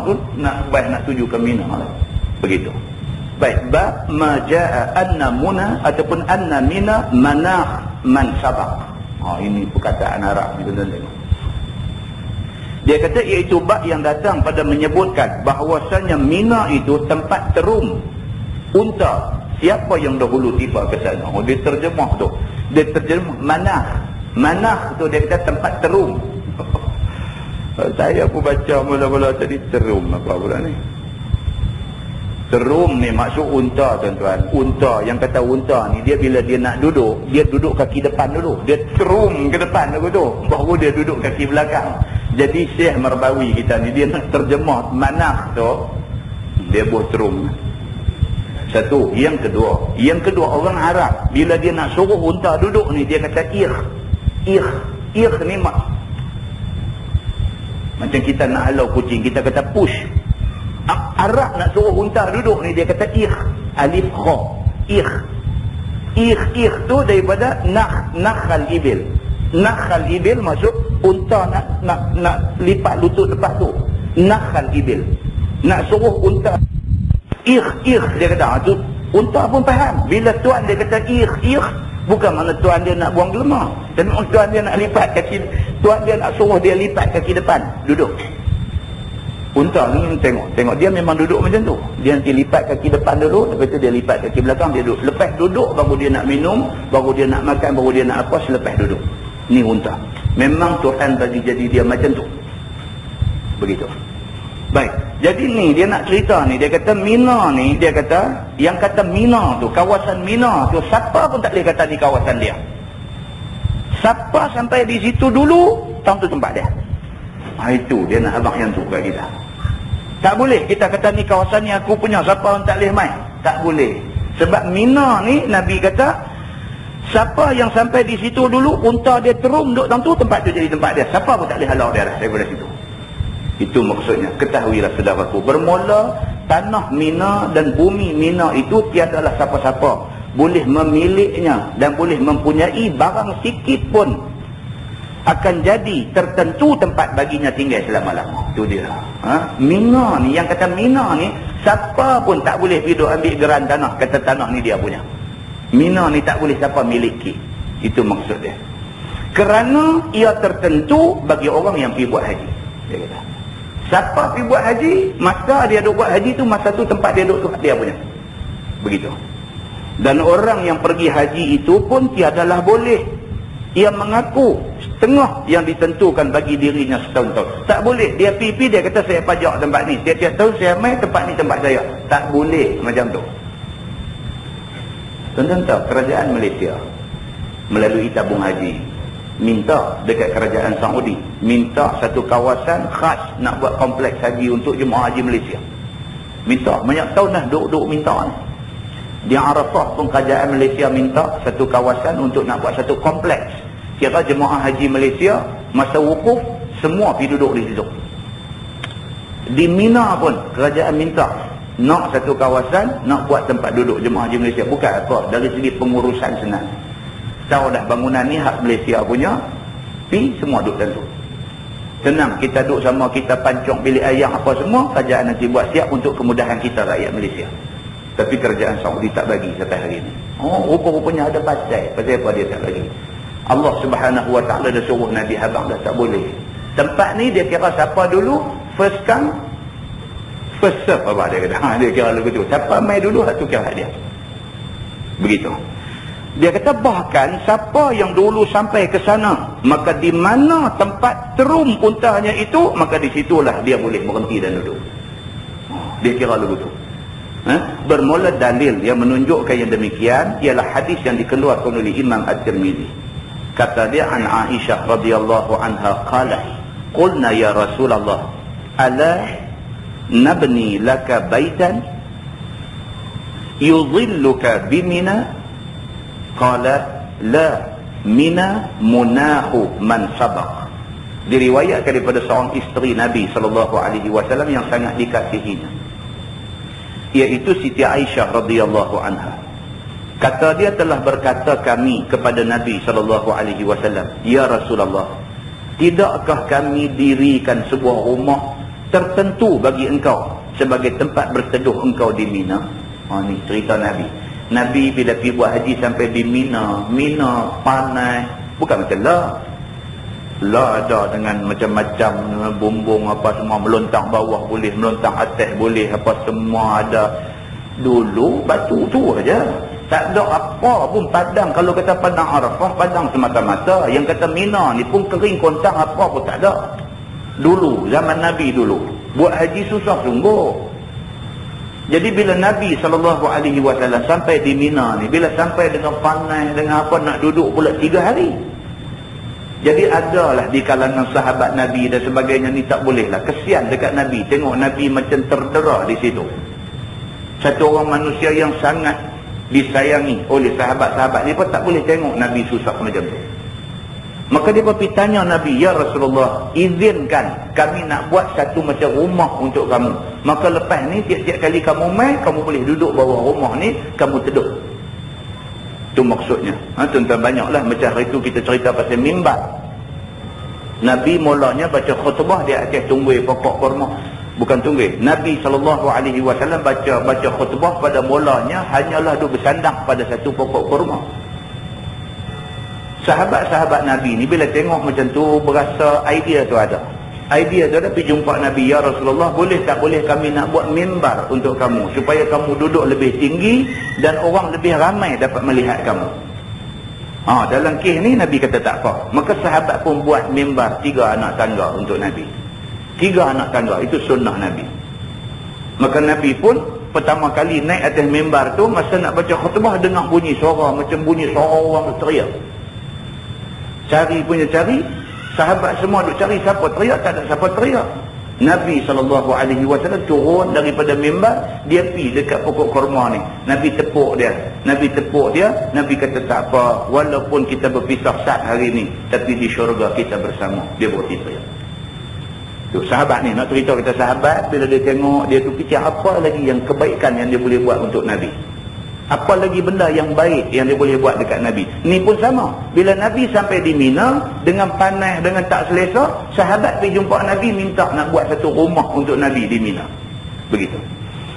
tu nak tuju ke Mina lah. Begitu. Baik, bab maja'a anna Muna ataupun anna Mina manah man sabaq. Ini perkataan Arab ni tuan-tuan tengok. Dia kata iaitu bab yang datang pada menyebutkan bahawasanya Mina itu tempat terum unta siapa yang dahulu tiba ke sana. Dia terjemah tu. Dia terjemah manah. Manah tu dia kata tempat terum. Saya pun baca mula-mula tadi terum apa pula ni. Terum ni maksud unta tuan-tuan. Unta, yang kata unta ni dia bila dia nak duduk, dia duduk kaki depan dulu. Dia terum ke depan dulu tu. Baru dia duduk kaki belakang. Jadi Syekh Marbawi kita ni dia nak terjemah manah tu. Dia buat terum. Satu. Yang kedua orang Arab bila dia nak suruh unta duduk ni dia kata ikh ni macam kita nak halau kucing kita kata push. Arab nak suruh unta duduk ni dia kata ikh, alif kha, ikh tu daripada nakhal ibil. Nakhal ibil maksud unta nak lipat lutut lepas tu. Nakhal ibil. Nak suruh unta ikh dia kata tu unta pun faham. Bila tuan dia kata ikh bukan mana tuan dia nak buang gelemar. Dan tuan dia nak lipat kaki, tuan dia nak suruh dia lipat kaki depan duduk. Unta ni tengok dia memang duduk macam tu. Dia nanti lipat kaki depan dulu, lepas tu dia lipat kaki belakang, dia duduk. Lepas duduk baru dia nak minum, baru dia nak makan, baru dia nak apa selepas duduk. Ni unta. Memang Tuhan bagi jadi dia macam tu. Begitu. Baik. Jadi ni dia nak cerita ni, dia kata Mina ni, dia kata yang kata Mina tu, kawasan Mina tu siapa pun tak boleh kata ni kawasan dia. Siapa sampai di situ dulu, tahu tu tempat dia. Itu dia nak abang yang tu kat kita. Tak boleh kita kata ni kawasan ni aku punya, siapa pun tak boleh main. Tak boleh. Sebab Mina ni Nabi kata siapa yang sampai di situ dulu, unta dia terum duduk dalam tu, tempat tu jadi tempat dia. Siapa pun tak boleh halau dia daripada situ. Itu maksudnya. Ketahuilah saudaraku, bermula tanah Mina dan bumi Mina itu tiadalah siapa-siapa boleh memiliknya dan boleh mempunyai barang sikit pun akan jadi tertentu tempat baginya tinggal selama-lama. Itu dia. Mina ni, yang kata Mina ni siapa pun tak boleh pergi ambil geran tanah, kata tanah ni dia punya. Mina ni tak boleh siapa miliki. Itu maksud dia. Kerana ia tertentu bagi orang yang pergi buat haji. Dia kata siapa pergi buat haji, masa dia duk buat haji tu, masa tu tempat dia duk tu dia punya. Begitu. Dan orang yang pergi haji itu pun tiadalah boleh ia mengaku setengah yang ditentukan bagi dirinya setahun-tahun. Tak boleh. Dia pergi dia kata saya pajak tempat ni, tiap-tiap tahun saya main tempat ni tempat saya. Tak boleh macam tu. Tuan-tuan tahu kerajaan Malaysia melalui tabung haji. Minta dekat kerajaan Saudi, minta satu kawasan khas nak buat kompleks haji untuk jemaah haji Malaysia. Minta, banyak tahun dah duk minta ni. Di Arafah pun kerajaan Malaysia minta satu kawasan untuk nak buat satu kompleks. Kira jemaah haji Malaysia masa wukuf semua pergi duduk di situ. Di Mina pun kerajaan minta nak satu kawasan nak buat tempat duduk jemaah haji Malaysia. Bukan apa, dari segi pengurusan senang. Tahu dah bangunan ni hak Malaysia punya, pi semua duduk dalam tu. Senang, kita duduk sama, kita pancung bilik ayam apa semua, kerajaan nanti buat siap untuk kemudahan kita rakyat Malaysia. Tapi kerajaan Saudi tak bagi sampai hari ni. Oh, rupa-rupanya ada pasal. Pasal apa dia tak bagi? Allah Subhanahu Wa Taala dah suruh Nabi Habang dah tak boleh. Tempat ni dia kira siapa dulu first come first serve apa dia kata. Dia kira lagu tu. Siapa mai dulu satu kira dia. Begitu. Dia kata bahkan siapa yang dulu sampai ke sana, maka di mana tempat terum untanya itu, maka di situlah dia boleh berhenti dan duduk. Dia kira lagu tu. Bermula dalil yang menunjukkan yang demikian ialah hadis yang dikeluarkan oleh Imam At-Tirmizi. Kata dia an Aisyah radhiyallahu anha qalat, qulna ya Rasulullah, ala nabni laka baitan yudhilluka bimina? Qala la, mina munahu man sabaq. Diriwayatkan daripada seorang isteri Nabi SAW yang sangat dikasihinya, iaitu Siti Aisyah radhiyallahu anha. Kata dia telah berkata kami kepada Nabi SAW, ya Rasulullah, tidakkah kami dirikan sebuah rumah tertentu bagi engkau sebagai tempat berteduh engkau di Mina? Ini cerita Nabi. Nabi bila pergi buat haji sampai di Mina, Mina panas, bukan macam lah ada dengan macam-macam bumbung apa semua, melontang bawah boleh, melontang atas boleh, apa semua ada. Dulu batu tu aja, tak ada apa pun padang. Kalau kata padang Arafah, padang semata-mata. Yang kata Mina ni pun kering kontang, apa pun tak ada. Dulu zaman Nabi dulu buat haji susah sungguh. Jadi bila Nabi SAW sampai di Mina ni, bila sampai dengan panas, dengan apa, nak duduk pula 3 hari. Jadi adalah di kalangan sahabat Nabi dan sebagainya ni tak boleh lah. Kesian dekat Nabi, tengok Nabi macam terdera di situ. Satu orang manusia yang sangat disayangi oleh sahabat-sahabat ni pun tak boleh tengok Nabi susah macam tu. Maka dia pergi tanya Nabi, ya Rasulullah, izinkan kami nak buat satu macam rumah untuk kamu. Maka lepas ni tiap-tiap kali kamu main, kamu boleh duduk bawah rumah ni, kamu teduh. Itu maksudnya. Tuan-tuan banyaklah macam hari itu kita cerita pasal mimbar. Nabi mulanya baca khutbah di atas tunggui pokok kurma. Bukan tunggui. Nabi SAW baca khutbah pada mulanya hanyalah duduk bersandar pada satu pokok kurma. Sahabat-sahabat Nabi ni bila tengok macam tu, berasa idea tu ada. Idea tu ada, pergi jumpa Nabi, ya Rasulullah, boleh tak boleh kami nak buat mimbar untuk kamu, supaya kamu duduk lebih tinggi dan orang lebih ramai dapat melihat kamu. Dalam kes ni Nabi kata tak apa. Maka sahabat pun buat mimbar 3 anak tangga untuk Nabi. 3 anak tangga, itu sunnah Nabi. Maka Nabi pun pertama kali naik atas mimbar tu, masa nak baca khutbah dengar bunyi suara macam bunyi suara orang teriak. Cari punya cari, sahabat semua duk cari siapa teriak, tak ada siapa teriak. Nabi SAW turun daripada mimbar, dia pergi dekat pokok kurma ni. Nabi tepuk dia. Nabi kata tak apa, walaupun kita berpisah saat hari ni, tapi di syurga kita bersama. Dia berhenti teriak. Tu sahabat ni, nak cerita kita sahabat, bila dia tengok, dia tu fikir apa lagi yang kebaikan yang dia boleh buat untuk Nabi. Apa lagi benda yang baik yang dia boleh buat dekat Nabi. Ni pun sama. Bila Nabi sampai di Mina, dengan panas, dengan tak selesa, sahabat pergi jumpa Nabi, minta nak buat satu rumah untuk Nabi di Mina. Begitu.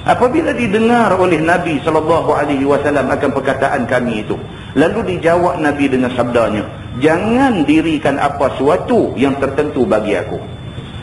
Apabila didengar oleh Nabi SAW akan perkataan kami itu, lalu dijawab Nabi dengan sabdanya, jangan dirikan apa suatu yang tertentu bagi aku.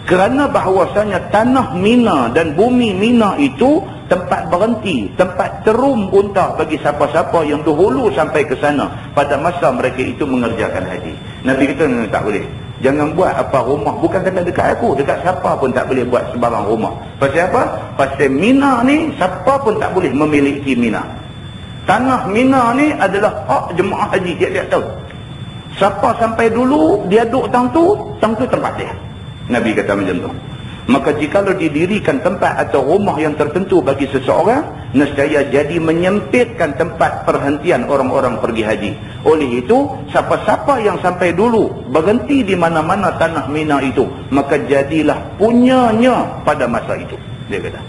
Kerana bahawasanya tanah Mina dan bumi Mina itu tempat berhenti, tempat terum unta bagi siapa-siapa yang dahulu sampai ke sana pada masa mereka itu mengerjakan haji. Nabi kata tak boleh. Jangan buat apa rumah, bukan kata dekat aku, dekat siapa pun tak boleh buat sebarang rumah. Pasal apa? Pasal Mina ni siapa pun tak boleh memiliki Mina. Tanah Mina ni adalah hak jemaah haji tiap-tiap tahun. Siapa sampai dulu dia duduk tang tu tempat dia. Nabi kata macam tu. Maka jikalau didirikan tempat atau rumah yang tertentu bagi seseorang, nescaya jadi menyempitkan tempat perhentian orang-orang pergi haji. Oleh itu, siapa-siapa yang sampai dulu berhenti di mana-mana tanah Mina itu, maka jadilah punyanya pada masa itu. Dia kata.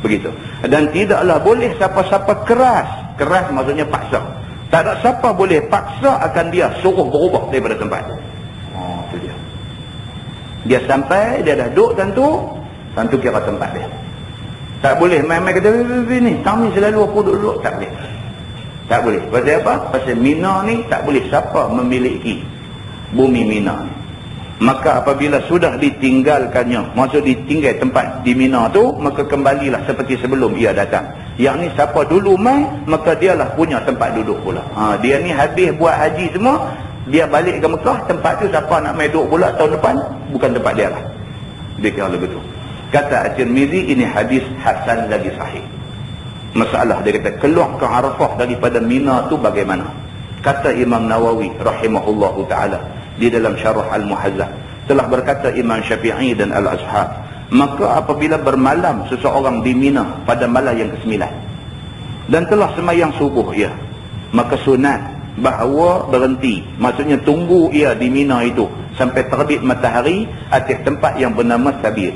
Begitu. Dan tidaklah boleh siapa-siapa keras maksudnya paksa. Tak ada siapa boleh paksa akan dia suruh berubah daripada tempat. Oh, itu dia. Dia sampai, dia dah duduk tentu kira tempat dia. Tak boleh main-main kata ni, kami selalu aku duduk, tak boleh. Tak boleh. Pasal apa? Pasal Mina ni tak boleh siapa memiliki bumi Mina ni. Maka apabila sudah ditinggalkannya, maksud ditinggal tempat di Mina tu, maka kembalilah seperti sebelum ia datang. Yang ni siapa dulu mai, maka dialah punya tempat duduk pula. Dia ni habis buat haji semua, dia balik ke Mekah, tempat tu siapa nak mai duduk pula tahun depan, bukan tempat dia lah. Dia kira begitu. Kata At-Tirmizi, ini hadis hasan lagi sahih. Masalah dia kata, keluar ke Arafah daripada Mina tu bagaimana? Kata Imam Nawawi rahimahullahu ta'ala di dalam Syarah Al-Muhazzab, telah berkata Imam Syafi'i dan Al-Ashab, maka apabila bermalam seseorang di Mina pada malam yang ke-9 dan telah semayang subuh ia, maka sunat bahawa berhenti, maksudnya tunggu ia di Mina itu sampai terbit matahari atas tempat yang bernama Sabir.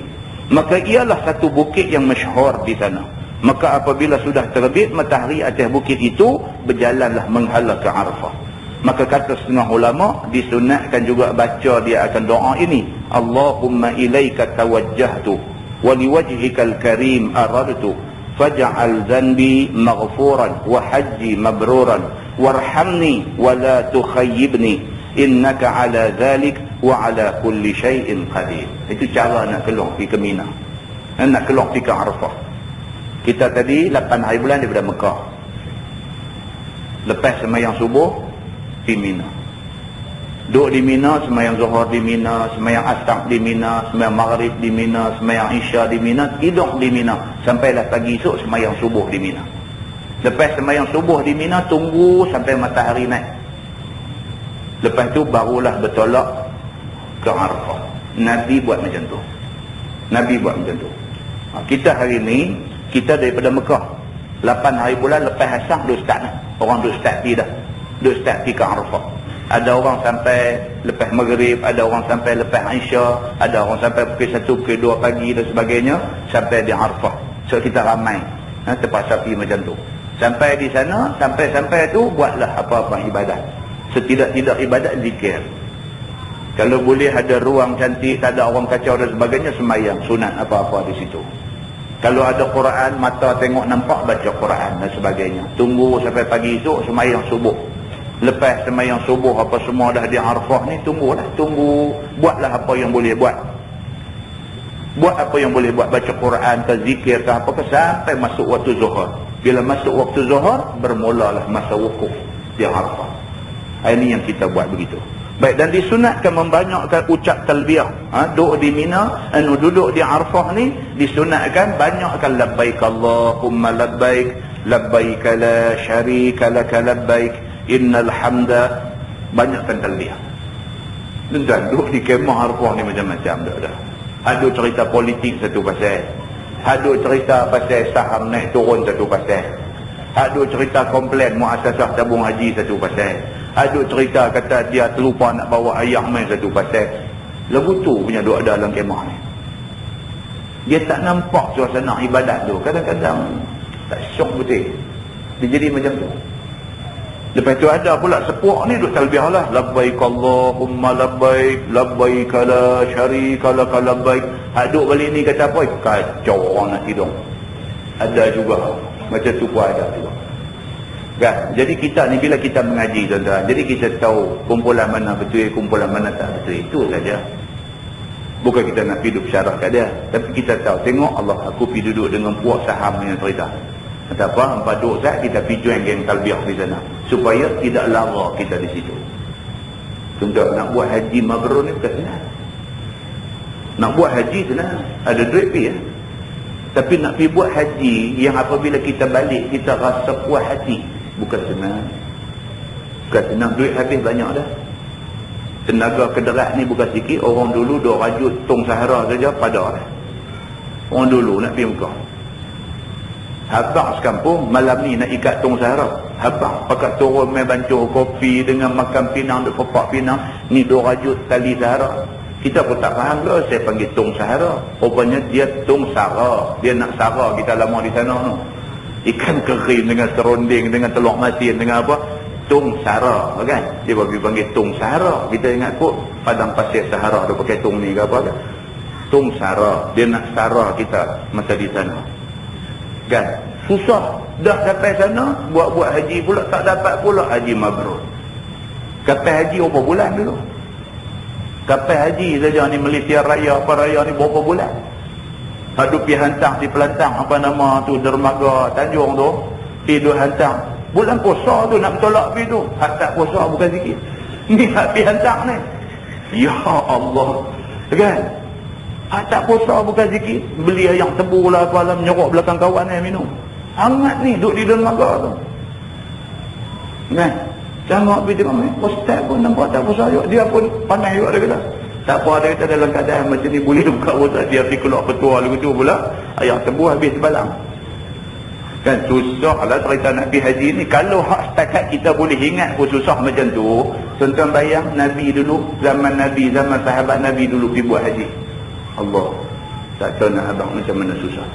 Maka ialah satu bukit yang masyhur di sana. Maka apabila sudah terbit matahari atas bukit itu, berjalanlah menghala ke Arafah. Maka kata setengah ulama, disunatkan juga baca dia akan doa ini, Allahumma ilaika tawajjahtu wa liwajhikal karim aradtu faj'al dhanbi maghfuran wa hajji mabruran warhamni wa la tukhayyibni innaka ala dhalik wa ala kulli syai'in qadir. Itu cara nak keluar pergi ke Mina, nak keluar pergi ke Arafah. Kita tadi 8 hari bulan daripada Mekah, lepas semayang subuh di Mina, duduk di Mina, semayang zuhur di Mina, semayang asar di Mina, semayang maghrib di Mina, semayang isya di Mina, tidur di Mina sampailah pagi esok semayang subuh di Mina. Lepas semayang subuh di Mina, tunggu sampai matahari naik. Lepas tu barulah bertolak ke Arafah. Nabi buat macam tu. Nabi buat macam tu. Kita hari ni, kita daripada Mekah 8 hari bulan lepas asar duk start dah. Orang duk start pergi dah. Duk start pergi ke Arafah. Ada orang sampai lepas maghrib, ada orang sampai lepas Isya, ada orang sampai pukul 1, pukul 2 pagi dan sebagainya, sampai di Arafah. So kita ramai terpaksa pergi macam tu. Sampai di sana, sampai tu buatlah apa-apa ibadat. Setidak-tidak ibadat zikir. Kalau boleh ada ruang cantik, tak ada orang kacau dan sebagainya, semayang sunat apa-apa di situ. Kalau ada Quran, mata tengok nampak, baca Quran dan sebagainya. Tunggu sampai pagi esok, semayang subuh. Lepas semayang subuh apa semua dah di Arafah ni, tunggu, buatlah apa yang boleh buat. Buat apa yang boleh buat, baca Quran ke zikir ke apa ke, sampai masuk waktu zuhur. Bila masuk waktu zuhur, bermulalah masa wukuf di Arafah. Ini yang kita buat begitu. Baik, dan disunatkan membanyakkan ucap talbiyah. Duduk di Mina, duduk di Arafah ni, disunatkan banyakkan labbaik Allahumma labbaik, labbaik la syarika laka labbaik, innal hamda, banyakkan talbiyah. Dan duduk di kemah Arafah ni macam-macam dah. Ada cerita politik satu pasal, ada cerita pasal saham naik turun satu pasal, ada cerita komplain muasasah tabung haji satu pasal, ada cerita kata dia terlupa nak bawa ayam main satu pasal. Lagu tu punya duk ada dalam kemah ni. Dia tak nampak suasana ibadat tu. Kadang-kadang tak syok betul. Dia jadi macam tu. Lepas tu ada pula sepuak ni duk talbiyah lah, labbaik Allahumma labbaik, labbaik la syarika laka labbaik. Hak duk balik ni kata apa? Kacau orang nak tidur. Ada juga macam tu pun ada juga. Kan? Jadi kita ni bila kita mengaji tuan-tuan, jadi kita tahu kumpulan mana betul, kumpulan mana tak betul. Itu saja. Bukan kita nak hidup syarah kat dia, tapi kita tahu, tengok Allah, aku pergi duduk dengan puak saham yang cerita. Kata apa? Empat duk saat kita pergi join geng talbiyah di sana, supaya tidak lara kita di situ. Tuan-tuan, nak buat haji mabrur ni bukan senang. Nak buat haji senang, ada duit pergi ya. Tapi nak pergi buat haji yang apabila kita balik kita rasa puas hati, bukan senang. Bukan senang, duit habis banyak dah. Tenaga kederat ni bukan sikit. Orang dulu duk rajut tong Sahara saja pada orang dulu nak pergi Mekah. Habang sekampung malam ni nak ikat tong Sahara. Habang pakat turun main bancur kopi dengan makan pinang, duk pepak pinang. Ni duk rajut tali Sahara. Kita pun tak faham ke saya panggil tong Sahara. Rupanya dia tong Sahara. Dia nak Sahara kita lama di sana tu. Ikan kering dengan serunding, dengan telur masin, dengan apa? Tong Sahara, kan? Dia panggil tong Sahara. Kita ingat kot padang pasir Sahara dia pakai tong ni ke apa kan? Tong Sahara. Dia nak Sahara kita masa di sana. Kan? Susah. Dah sampai sana, buat-buat haji pula, tak dapat pula haji mabrur. Kapal haji berapa bulan dulu? Kapal haji saja ni Malaysia Raya, apa raya ni berapa bulan? Hadu pergi hantar di pelantang, apa nama tu, dermaga Tanjung tu, pergi hantar. Bulan puasa tu nak bertolak pergi tu. Hak tak puasa bukan sikit. Ni hak pergi hantar ni. Ya Allah. Kan? Hak tak puasa bukan sikit. Beli ayam tebu lah apa lah, menyerok belakang kawan ni minum. Hangat ni duduk di dermaga tu. Kan? Tengok pergi tengok ni. Ustaz pun nampak tak puasa juga. Dia pun pandai juga dia kata. Tak apa, dia kata dalam keadaan macam ni boleh buka puasa. Dia pergi keluar ketua lagu tu pula. Ayam tebu habis sebalang. Kan susah lah cerita nak pergi haji ni. Kalau hak setakat kita boleh ingat pun susah macam tu. Tuan-tuan bayang Nabi dulu, zaman Nabi, zaman sahabat Nabi dulu pergi buat haji. Allah, tak tahu nak abang macam mana susah.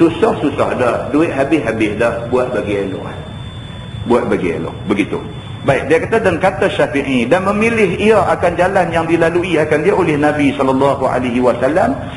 Susah-susah dah. Duit habis-habis dah. Buat bagi elok. Buat bagi elok. Begitu. Baik, dia kata dan kata Syafi'i, dan memilih ia akan jalan yang dilalui akan dia oleh Nabi SAW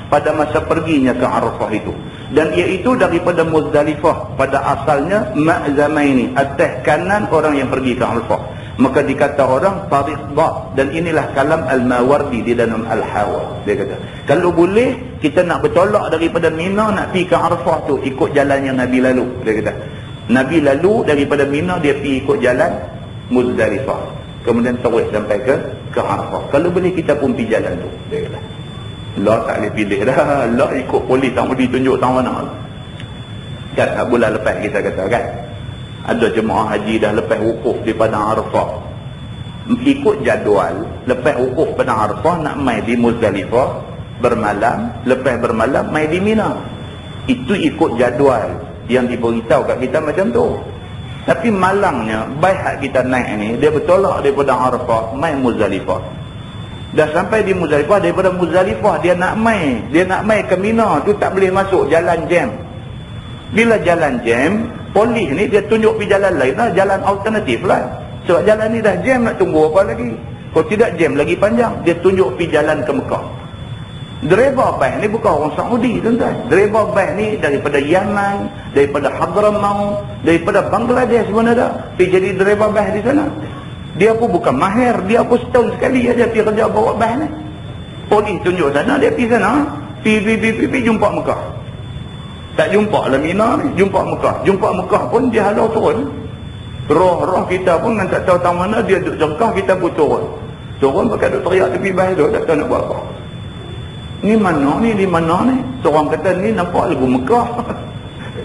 pada masa perginya ke Arafah itu. Dan iaitu daripada Muzdalifah pada asalnya ma'zamaini, atas kanan orang yang pergi ke Arafah. Maka dikata orang tariq ba, dan inilah kalam Al-Mawardi di dalam Al-Hawa. Dia kata, kalau boleh kita nak bertolak daripada Mina nak pergi ke Arafah tu, ikut jalan yang Nabi lalu. Dia kata, Nabi lalu daripada Mina, dia pergi ikut jalan Muzdalifah, kemudian terus sampai ke Arafah. Kalau boleh kita pun pergi jalan tu. Dia kata, lah tak boleh pilih dah. Lah ikut polis tak boleh tunjuk tak mana. Kan bulan lepas kita kata kan, ada jemaah haji dah lepas wukuf di padang Arafah, ikut jadual lepas wukuf padang Arafah nak mai di Muzdalifah bermalam, lepas bermalam mai di Mina. Itu ikut jadual yang diberitahu kat kita macam tu. Tapi malangnya baik kita naik ni, dia bertolak daripada Arafah mai Muzdalifah. Dah sampai di Muzdalifah, daripada Muzdalifah dia nak mai ke Mina tu tak boleh masuk, jalan jam. Bila jalan jam, polis ni dia tunjuk pergi jalan lain lah, jalan alternatif lah. Sebab jalan ni dah jam, nak tunggu apa lagi? Kalau tidak jam lagi panjang, dia tunjuk pergi jalan ke Mekah. Driver bas ni bukan orang Saudi, tuan-tuan. Driver bas ni daripada Yaman, daripada Hadramaut, daripada Bangladesh pun ada. Pergi jadi driver bas di sana. Dia pun bukan mahir, dia pun setahun sekali aja pergi kerja bawa bas ni. Polis tunjuk sana, dia pergi sana, pergi jumpa Mekah. Tak jumpa lah Mina ni, jumpa Mekah. Jumpa Mekah pun dia halau turun. Roh-roh kita pun kan tak tahu tang mana, dia duduk jengkah, kita pun turun. Turun pakai duduk teriak tepi bas tu, tak tahu nak buat apa. Ni mana ni, di mana ni? Seorang kata ni nampak lagu Mekah.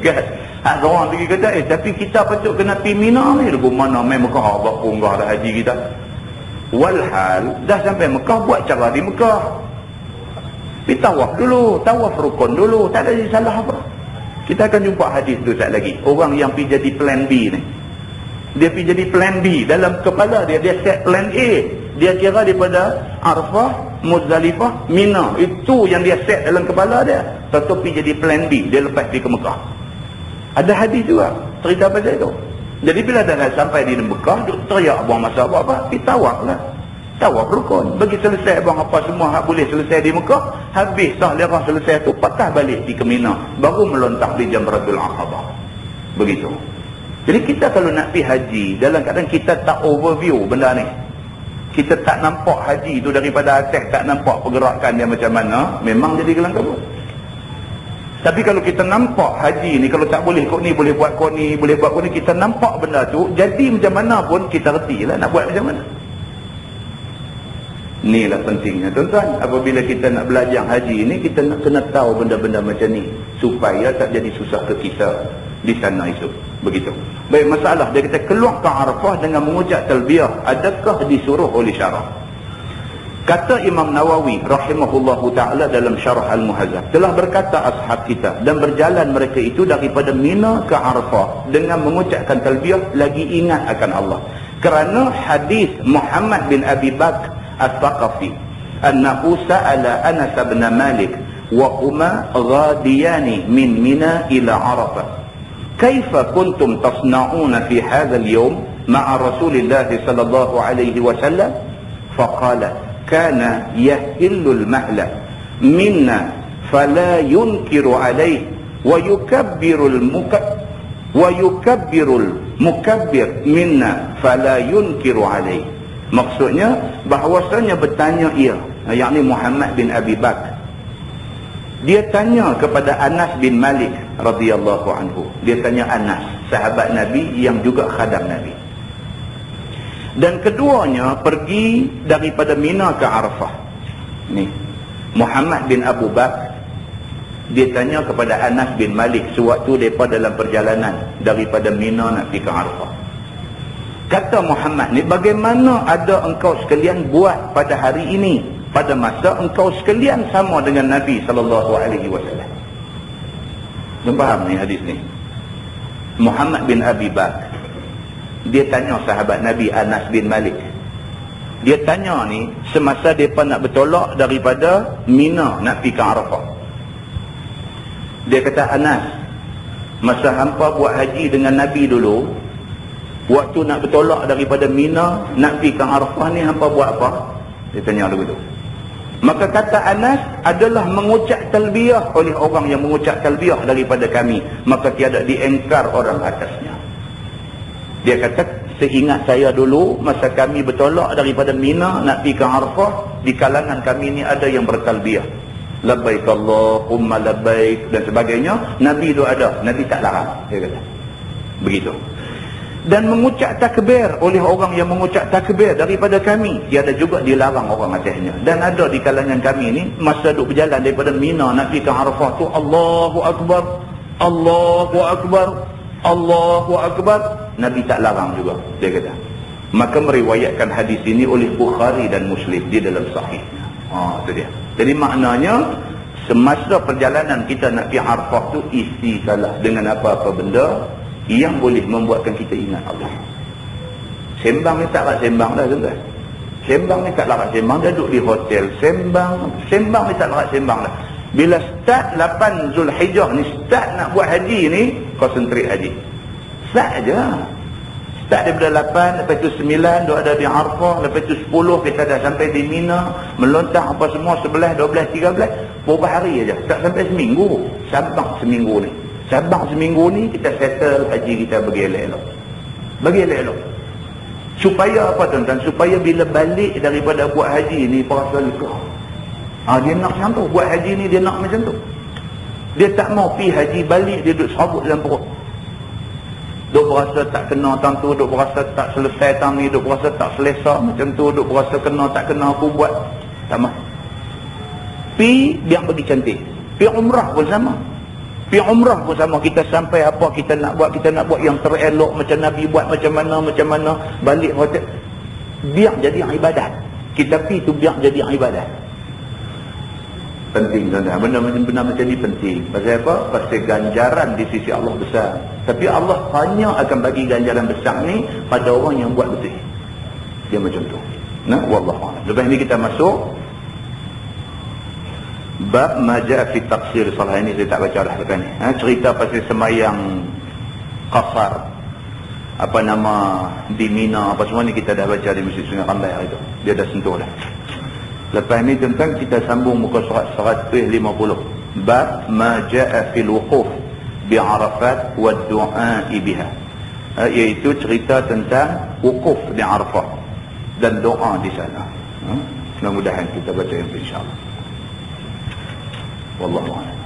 Kan? Seorang lagi kata, tapi kita patut kena pergi Mina ni. Lagu mana main Mekah, buat punggah dah haji kita. Walhal, dah sampai Mekah, buat cara di Mekah. Pergi tawaf dulu, tawaf rukun dulu, tak ada salah apa. Kita akan jumpa hadis tu sekejap lagi. Orang yang pergi jadi plan B ni, dia pergi jadi plan B. Dalam kepala dia, dia set plan A. Dia kira daripada Arafah, Muzdalifah, Mina. Itu yang dia set dalam kepala dia. Tentu pergi jadi plan B. Dia lepas pergi ke Mekah. Ada hadis juga cerita pasal itu. Jadi bila dah sampai di Mekah, duk teriak buang masa apa-apa, pergi tawaf lah. Tawaf rukun. Bagi selesai buang apa semua hak boleh selesai di Mekah. Habis dah lerah selesai tu, patah balik di Mina. Baru melontak di Jamratul Aqabah. Begitu. Jadi kita kalau nak pergi haji, dalam keadaan kita tak overview benda ni, kita tak nampak haji tu daripada atas, tak nampak pergerakan dia macam mana, memang jadi kelang kabut. Tapi kalau kita nampak haji ni, kalau tak boleh kok ni, boleh buat kok ni, boleh buat kok ni, kita nampak benda tu, jadi macam mana pun kita reti lah nak buat macam mana. Inilah pentingnya tuan-tuan. Apabila kita nak belajar haji ni, kita nak kena tahu benda-benda macam ni, supaya tak jadi susah ke kita di sana itu. Begitu. Baik, masalah dia kata keluar ke Arafah dengan mengucap talbiyah, adakah disuruh oleh syarak? Kata Imam Nawawi rahimahullahu ta'ala dalam Syarah Al-Muhazzab, telah berkata ashab kita, dan berjalan mereka itu daripada Mina ke Arafah dengan mengucapkan talbiyah, lagi ingat akan Allah. Kerana hadis Muhammad bin Abi Bakr As-Saqafi annahu sa'ala Anas bin Malik wa huma ghadiyani min Mina ila Arafah, kaifa kuntum tasna'una fi hadha al-yawm ma'a Rasulillah sallallahu alaihi wasallam? Faqala kana yahillul mahla minna fala yunkiru alayhi wa yukabbirul mukabbir minna fala yunkiru alayhi. Maksudnya bahawasanya bertanya ia, yakni Muhammad bin Abi Bakr, dia tanya kepada Anas bin Malik radhiyallahu anhu. Dia tanya Anas, sahabat Nabi yang juga khadam Nabi. Dan keduanya pergi daripada Mina ke Arafah. Ni Muhammad bin Abu Bakr, dia tanya kepada Anas bin Malik sewaktu mereka dalam perjalanan daripada Mina nak pergi ke Arafah. Kata Muhammad ni, bagaimana ada engkau sekalian buat pada hari ini, pada masa engkau sekalian sama dengan Nabi SAW? Kamu faham ni hadis ni? Muhammad bin Abi Bakr, dia tanya sahabat Nabi Anas bin Malik. Dia tanya ni semasa mereka nak bertolak daripada Mina nak pergi ke Arafah. Dia kata, Anas, masa hampa buat haji dengan Nabi dulu, waktu nak bertolak daripada Mina nak pergi ke Arafah ni, hampa buat apa? Dia tanya begitu. Maka kata Anas, adalah mengucap talbiyah oleh orang yang mengucap talbiyah daripada kami, maka tiada diengkar orang atasnya. Dia kata, seingat saya dulu masa kami bertolak daripada Mina nak pergi ke Arafah, di kalangan kami ni ada yang bertalbiyah, labbaik Allahumma labbaik dan sebagainya. Nabi tu ada, Nabi tak larang, dia kata begitu. Dan mengucap takbir oleh orang yang mengucap takbir daripada kami, tiada juga dilarang orang atasnya. Dan ada di kalangan kami ni masa duk berjalan daripada Mina nak pergi ke Arafah tu, Allahu Akbar, Allahu Akbar, Allahu Akbar, Nabi tak larang juga, dia kata. Maka meriwayatkan hadis ini oleh Bukhari dan Muslim di dalam sahihnya. Itu dia. Jadi maknanya semasa perjalanan kita nak pergi Arafah tu, isi salah dengan apa-apa benda yang boleh membuatkan kita ingat Allah. Sembang ni tak nak sembang dah, tuan-tuan. Sembang ni tak nak sembang, dah duduk di hotel sembang ni tak nak sembang dah. Bila start 8 Zulhijjah ni, start nak buat haji ni, konsentrate haji. Start je. Start daripada 8, lepas tu 9 duk ada di Arafah, lepas tu 10 kita dah sampai di Mina, melontar apa semua 11, 12, 13, berapa hari aja. Tak sampai seminggu. Sabang seminggu ni. Sabang seminggu ni kita settle haji kita bagi elok-elok. Bagi elok-elok. Supaya apa tuan-tuan? Supaya bila balik daripada buat haji ni, perasa lega. Dia nak macam tu. Buat haji ni dia nak macam tu. Dia tak mau pi haji balik, dia duduk serabut dalam perut. Duk berasa tak kena tang tu, duk berasa tak selesai tang ni, duk berasa tak selesa macam tu, duk berasa kena tak kena aku buat. Tak mau. Pi biar bagi cantik. Pi umrah pun sama. Pi umrah pun sama. Kita sampai apa kita nak buat yang terelok macam Nabi buat, macam mana, balik hotel. Biar jadi ibadat. Kita pi tu biar jadi ibadat. Penting tuan-tuan. Benda macam ni penting. Pasal apa? Pasal ganjaran di sisi Allah besar. Tapi Allah hanya akan bagi ganjaran besar ni pada orang yang buat betul. Dia macam tu. Nah, wallahu a'lam. Lepas ni kita masuk bab maja' fi taqsir salah. Ini saya tak baca dah lepas ni. Cerita pasal semayang qasar, apa nama, di Mina, apa semua ni kita dah baca di Masjid Sungai Rambai hari tu. Dia dah sentuh dah. Lepas ni tentang kita sambung muka surat 150. Bab ma ja'a fil wuquf bi Arafat wa du'a biha. Iaitu cerita tentang wukuf di Arafah dan doa di sana. Mudah-mudahan kita baca insya-Allah. Wallahu a'lam.